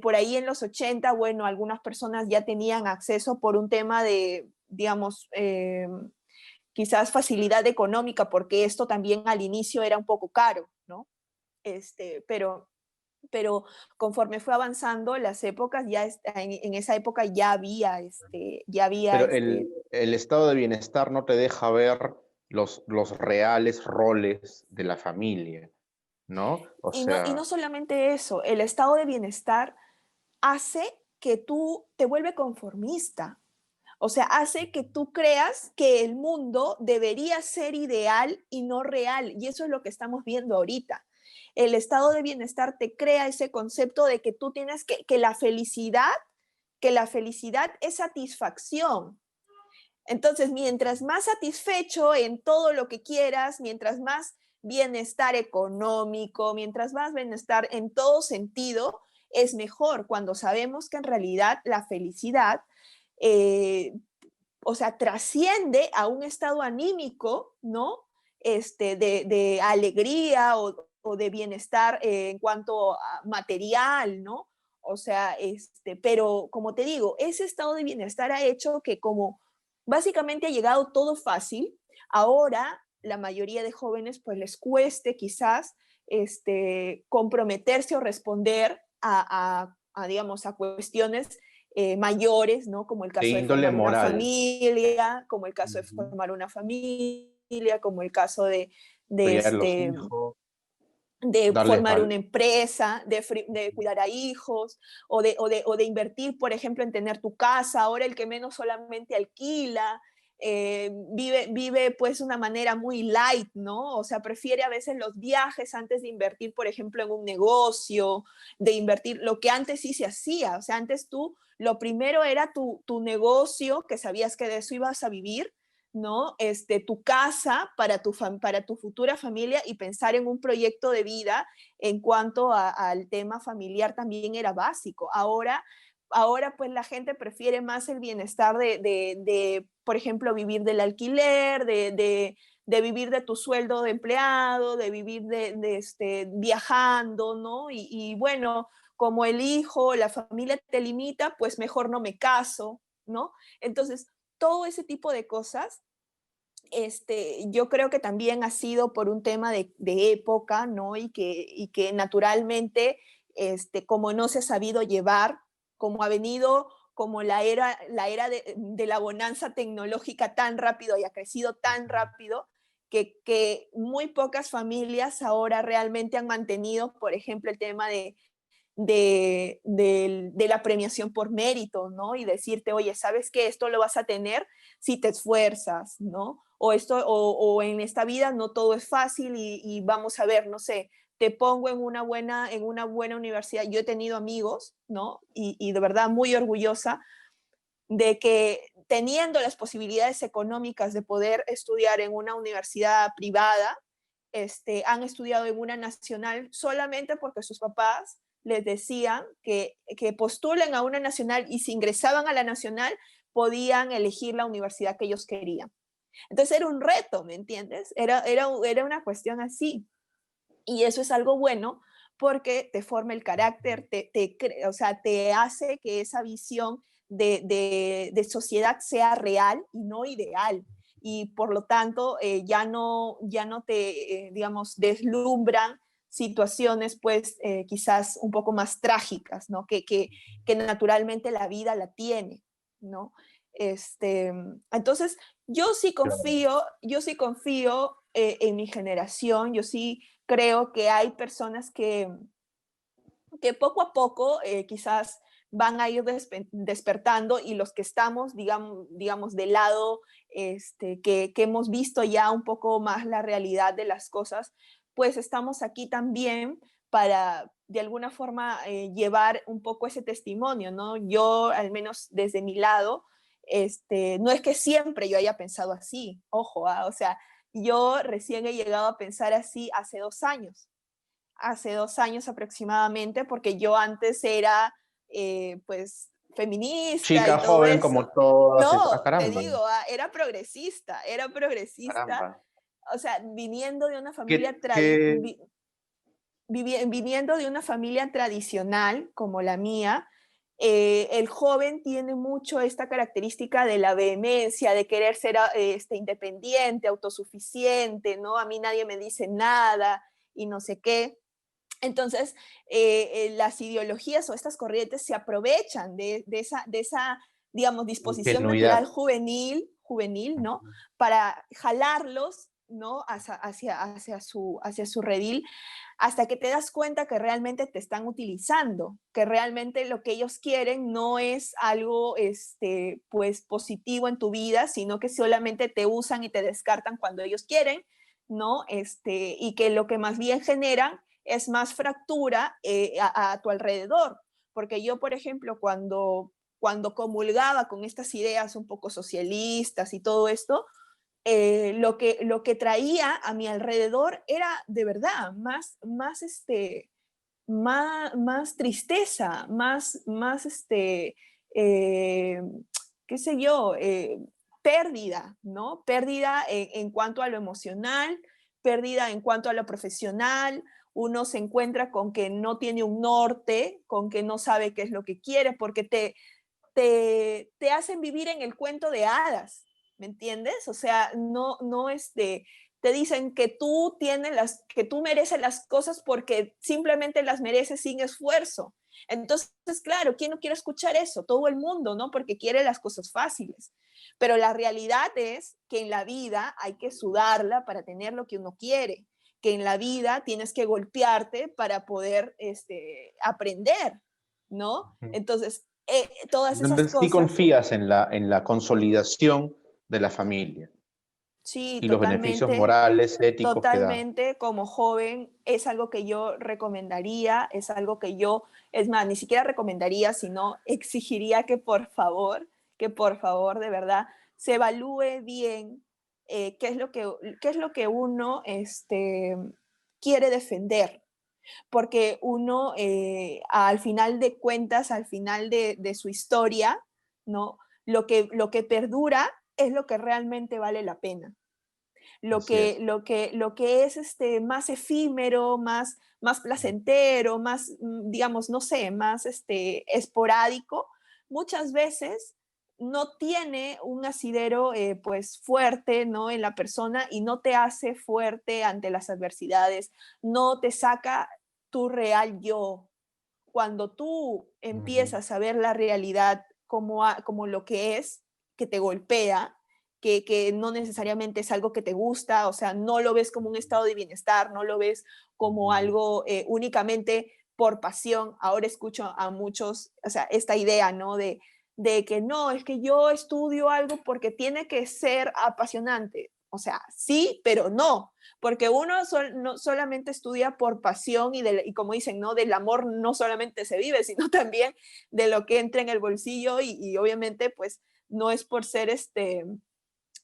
Por ahí en los 80, bueno, algunas personas ya tenían acceso por un tema de, digamos, quizás facilidad económica, porque esto también al inicio era un poco caro, ¿no? Pero conforme fue avanzando las épocas, ya en esa época Pero el estado de bienestar no te deja ver los reales roles de la familia, ¿no? O y no sea, solamente eso, el estado de bienestar hace que tú te vuelve conformista. O sea, hace que tú creas que el mundo debería ser ideal y no real. Y eso es lo que estamos viendo ahorita. El estado de bienestar te crea ese concepto de que tú tienes que la felicidad es satisfacción. Entonces, mientras más satisfecho en todo lo que quieras, mientras más bienestar económico, mientras más bienestar en todo sentido, es mejor cuando sabemos que en realidad la felicidad, eh, o sea, trasciende a un estado anímico, ¿no? De alegría o de bienestar en cuanto a material, ¿no? O sea, pero como te digo, ese estado de bienestar ha hecho que como básicamente ha llegado todo fácil, ahora la mayoría de jóvenes pues les cueste quizás comprometerse o responder digamos, a cuestiones mayores, ¿no? Como el de caso de índole formar una moral. familia, como el caso de Ujú. formar una familia, como el caso de, Criar los este, hijos, de darles formar valor. una empresa, de cuidar a hijos, o de invertir, por ejemplo, en tener tu casa. Ahora el que menos solamente alquila, vive pues una manera muy light, ¿no? O sea, prefiere a veces los viajes antes de invertir, por ejemplo, en un negocio, de invertir lo que antes sí se hacía. O sea, antes tú, lo primero era tu negocio, que sabías que de eso ibas a vivir, ¿no? Tu casa para tu futura familia y pensar en un proyecto de vida en cuanto al tema familiar también era básico. Ahora pues la gente prefiere más el bienestar por ejemplo, vivir del alquiler, de vivir de tu sueldo de empleado, de vivir viajando, ¿no? Y bueno, como el hijo, la familia te limita, pues mejor no me caso, ¿no? Entonces, todo ese tipo de cosas, yo creo que también ha sido por un tema de época, ¿no? Y que naturalmente, como no se ha sabido llevar, como ha venido, como la era de la bonanza tecnológica tan rápido y ha crecido tan rápido, que muy pocas familias ahora realmente han mantenido, por ejemplo, el tema de la premiación por mérito, ¿no? Y decirte, oye, ¿sabes qué? Esto lo vas a tener si te esfuerzas, ¿no? O en esta vida no todo es fácil y vamos a ver, no sé, te pongo en una buena universidad. Yo he tenido amigos, ¿no? Y de verdad muy orgullosa de que teniendo las posibilidades económicas de poder estudiar en una universidad privada, han estudiado en una nacional solamente porque sus papás les decían que postulen a una nacional y si ingresaban a la nacional podían elegir la universidad que ellos querían. Entonces era un reto, ¿me entiendes? Era una cuestión así. Y eso es algo bueno porque te forma el carácter, o sea, te hace que esa visión de sociedad sea real y no ideal. Y por lo tanto, ya no te, digamos, deslumbran situaciones, pues, quizás un poco más trágicas, ¿no? Que naturalmente la vida la tiene, ¿no? Entonces, yo sí confío en mi generación, yo sí creo que hay personas que poco a poco quizás van a ir despertando y los que estamos, digamos del lado que hemos visto ya un poco más la realidad de las cosas, pues estamos aquí también para de alguna forma llevar un poco ese testimonio, ¿no? Yo, al menos desde mi lado, no es que siempre yo haya pensado así, ojo, o sea, yo recién he llegado a pensar así hace 2 años aproximadamente, porque yo antes era, pues, feminista Chica y todo joven eso. como todas. No, te Caramba, digo, era progresista, caramba. o sea, viniendo de una familia ¿Qué? viniendo de una familia tradicional como la mía, el joven tiene mucho esta característica de la vehemencia, de querer ser independiente, autosuficiente, ¿no? A mí nadie me dice nada y no sé qué. Entonces, las ideologías o estas corrientes se aprovechan de esa, digamos, disposición natural Ingenuidad. juvenil, ¿no? Para jalarlos, ¿no? Hacia su redil, hasta que te das cuenta que realmente te están utilizando, que realmente lo que ellos quieren no es algo, pues, positivo en tu vida, sino que solamente te usan y te descartan cuando ellos quieren, ¿no? Y que lo que más bien generan es más fractura a tu alrededor. Porque yo, por ejemplo, cuando comulgaba con estas ideas un poco socialistas y todo esto, lo que traía a mi alrededor era de verdad más tristeza, eh, qué sé yo, pérdida, ¿no? Pérdida en cuanto a lo emocional, pérdida en cuanto a lo profesional. Uno se encuentra con que no tiene un norte, con que no sabe qué es lo que quiere, porque te hacen vivir en el cuento de hadas, ¿me entiendes? O sea, no te dicen que tú mereces las cosas porque simplemente las mereces sin esfuerzo. Entonces, claro, ¿quién no quiere escuchar eso? Todo el mundo, ¿no? Porque quiere las cosas fáciles. Pero la realidad es que en la vida hay que sudarla para tener lo que uno quiere, que en la vida tienes que golpearte para poder aprender, ¿no? Entonces, todas esas Entonces sí cosas. confías en la consolidación de la familia Sí, y los beneficios totalmente, morales, éticos que da. totalmente, como joven es algo que yo recomendaría, es algo que yo, es más, ni siquiera recomendaría, sino exigiría que por favor, de verdad, se evalúe bien qué es lo que uno quiere defender, porque uno, al final de cuentas, al final de su historia, ¿no? Lo que perdura es lo que realmente vale la pena. Lo Así que, es. lo que, lo que es más efímero, más placentero, más, digamos, no sé, más esporádico, muchas veces no tiene un asidero pues fuerte, ¿no? En la persona y no te hace fuerte ante las adversidades, no te saca tu real yo. Cuando tú Ujú. empiezas a ver la realidad como lo que es, que te golpea, que no necesariamente es algo que te gusta, o sea, no lo ves como un estado de bienestar, no lo ves como Ujú. algo únicamente por pasión. Ahora escucho a muchos, o sea, esta idea, ¿no? De que no, es que yo estudio algo porque tiene que ser apasionante. O sea, sí, pero no, porque uno no solamente estudia por pasión y como dicen, ¿no? Del amor no solamente se vive, sino también de lo que entra en el bolsillo y obviamente pues no es por ser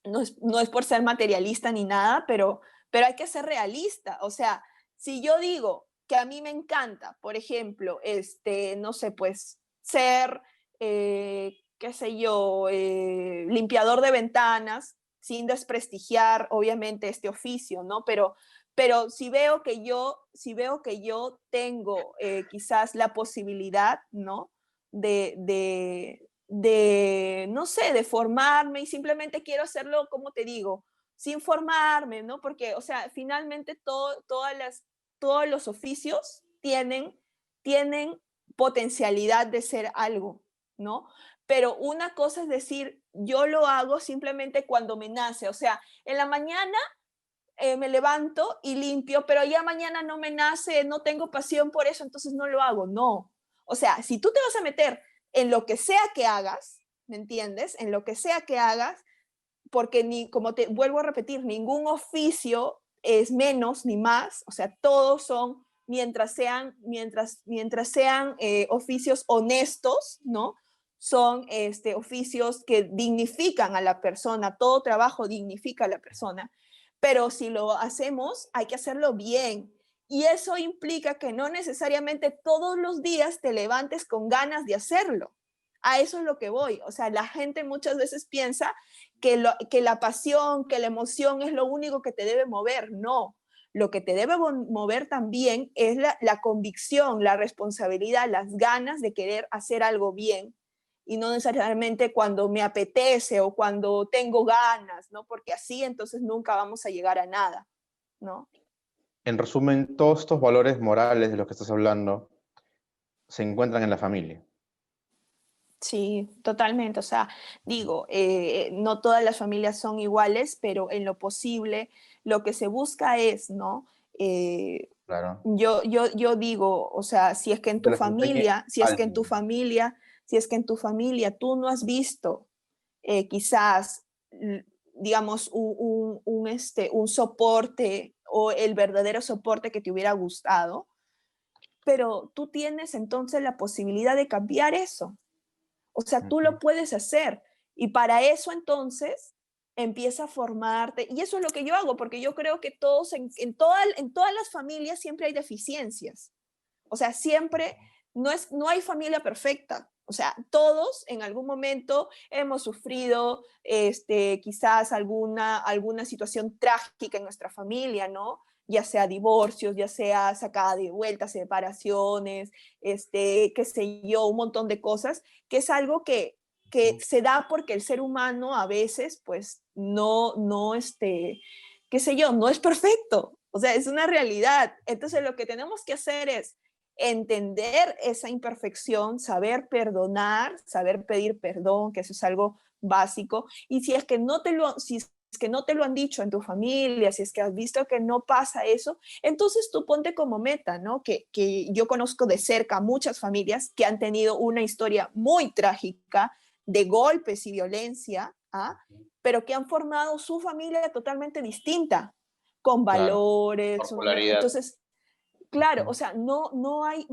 no es por ser materialista ni nada, pero hay que ser realista. O sea, si yo digo que a mí me encanta, por ejemplo, no sé, pues ser, qué sé yo, limpiador de ventanas, sin desprestigiar, obviamente, este oficio, ¿no? Pero si veo que yo tengo quizás la posibilidad, ¿no? No sé, de formarme y simplemente quiero hacerlo, como te digo, sin formarme, ¿no? Porque, o sea, finalmente todos los oficios tienen potencialidad de ser algo, ¿no? Pero una cosa es decir, yo lo hago simplemente cuando me nace, o sea, en la mañana me levanto y limpio, pero ya mañana no me nace, no tengo pasión por eso, entonces no lo hago. No. O sea, si tú te vas a meter en lo que sea que hagas, ¿me entiendes? En lo que sea que hagas, porque ni, como te vuelvo a repetir, ningún oficio es menos ni más, o sea, todos son, mientras sean oficios honestos, ¿no? Son oficios que dignifican a la persona, todo trabajo dignifica a la persona, pero si lo hacemos, hay que hacerlo bien. Y eso implica que no necesariamente todos los días te levantes con ganas de hacerlo. A eso es lo que voy. O sea, la gente muchas veces piensa que la pasión, que la emoción es lo único que te debe mover. No, lo que te debe mover también es la convicción, la responsabilidad, las ganas de querer hacer algo bien y no necesariamente cuando me apetece o cuando tengo ganas, ¿no? Porque así entonces nunca vamos a llegar a nada, ¿no? En resumen, todos estos valores morales de los que estás hablando se encuentran en la familia. Sí, totalmente. O sea, digo, no todas las familias son iguales, pero en lo posible lo que se busca es, ¿no? Claro. Yo digo, o sea, si es que en Que tu les enseñe familia, si es que en tu algo. familia, si es que en tu familia tú no has visto quizás, digamos, un soporte o el verdadero soporte que te hubiera gustado, pero tú tienes entonces la posibilidad de cambiar eso. O sea, tú Ujú. lo puedes hacer. Y para eso entonces empieza a formarte. Y eso es lo que yo hago, porque yo creo que todos, en todas las familias siempre hay deficiencias. O sea, siempre no hay familia perfecta. O sea, todos en algún momento hemos sufrido quizás alguna situación trágica en nuestra familia, ¿no? Ya sea divorcios, ya sea sacada de vuelta, separaciones, qué sé yo, un montón de cosas, que es algo que se da porque el ser humano a veces, pues, qué sé yo, no es perfecto. O sea, es una realidad. Entonces, lo que tenemos que hacer es entender esa imperfección, saber perdonar, saber pedir perdón, que eso es algo básico. Y si es que no te lo han dicho en tu familia, si es que has visto que no pasa eso, entonces tú ponte como meta, ¿no? Que yo conozco de cerca muchas familias que han tenido una historia muy trágica de golpes y violencia, ¿ah? Pero que han formado su familia totalmente distinta, con Claro. valores. Por polaridad. Entonces, claro, o sea, no hay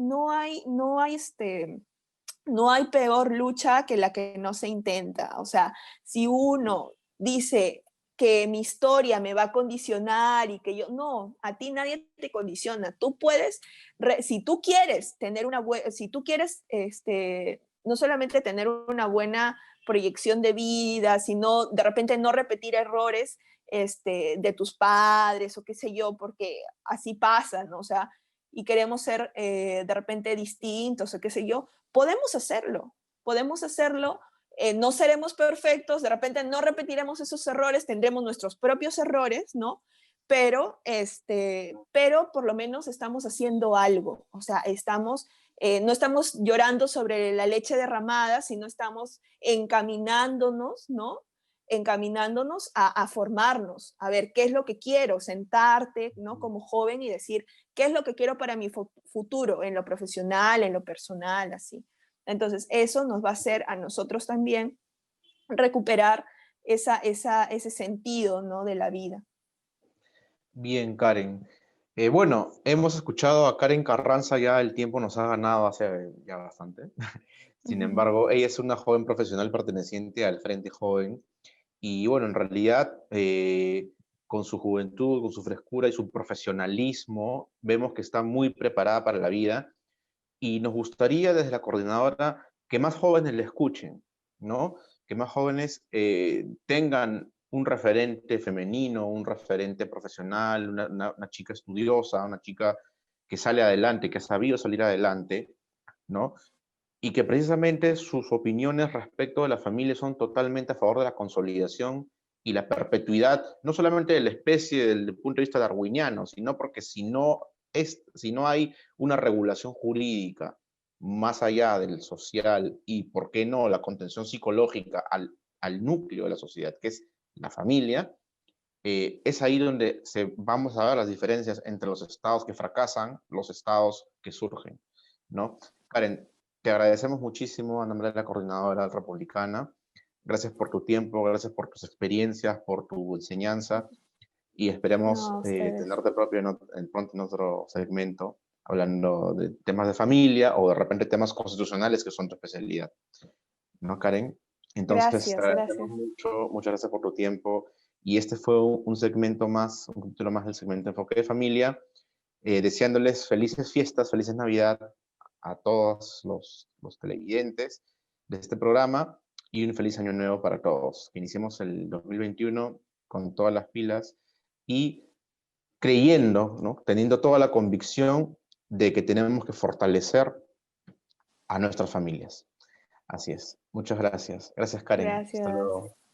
peor lucha que la que no se intenta. O sea, si uno dice que mi historia me va a condicionar y que yo, no, a ti nadie te condiciona. Tú puedes, si tú quieres tener si tú quieres, no solamente tener una buena proyección de vida, sino de repente no repetir errores de tus padres o qué sé yo, porque así pasa, ¿no? O sea, y queremos ser de repente distintos o qué sé yo, podemos hacerlo, no seremos perfectos, de repente no repetiremos esos errores, tendremos nuestros propios errores, ¿no? Pero por lo menos estamos haciendo algo, o sea, no estamos llorando sobre la leche derramada, sino estamos encaminándonos, ¿no? Encaminándonos a formarnos, a ver qué es lo que quiero, sentarte, ¿no? Como joven y decir, ¿qué es lo que quiero para mi futuro, en lo profesional, en lo personal, así? Entonces, eso nos va a hacer a nosotros también recuperar ese sentido, ¿no? De la vida. Bien, Karen. Bueno, hemos escuchado a Karen Carranza, ya el tiempo nos ha ganado hace ya bastante. Sin Ujú. embargo, ella es una joven profesional perteneciente al Frente Joven y bueno, en realidad, con su juventud, con su frescura y su profesionalismo, vemos que está muy preparada para la vida y nos gustaría desde la coordinadora que más jóvenes le escuchen, ¿no? Que más jóvenes tengan un referente femenino, un referente profesional, una chica estudiosa, una chica que sale adelante, que ha sabido salir adelante, ¿no? Y que precisamente sus opiniones respecto de la familia son totalmente a favor de la consolidación y la perpetuidad, no solamente de la especie desde el punto de vista darwiniano, sino porque si no hay una regulación jurídica más allá del social y, ¿por qué no?, la contención psicológica al núcleo de la sociedad, que es la familia, es ahí donde vamos a ver las diferencias entre los estados que fracasan, los estados que surgen, ¿no? Karen, te agradecemos muchísimo a nombre de la coordinadora republicana. Gracias por tu tiempo, gracias por tus experiencias, por tu enseñanza, y esperemos No, ustedes. tenerte propio pronto en otro segmento, hablando de temas de familia o de repente temas constitucionales que son tu especialidad, ¿no, Karen? Entonces, te Gracias, agradecemos gracias. mucho, muchas gracias por tu tiempo. Y este fue un segmento más, un capítulo más del segmento Enfoque de Familia, deseándoles felices fiestas, felices Navidad a todos los televidentes de este programa y un feliz año nuevo para todos. Que iniciemos el 2021 con todas las pilas y creyendo, ¿no? Teniendo toda la convicción de que tenemos que fortalecer a nuestras familias. Así es. Muchas gracias. Gracias, Karen. Hasta Gracias. luego.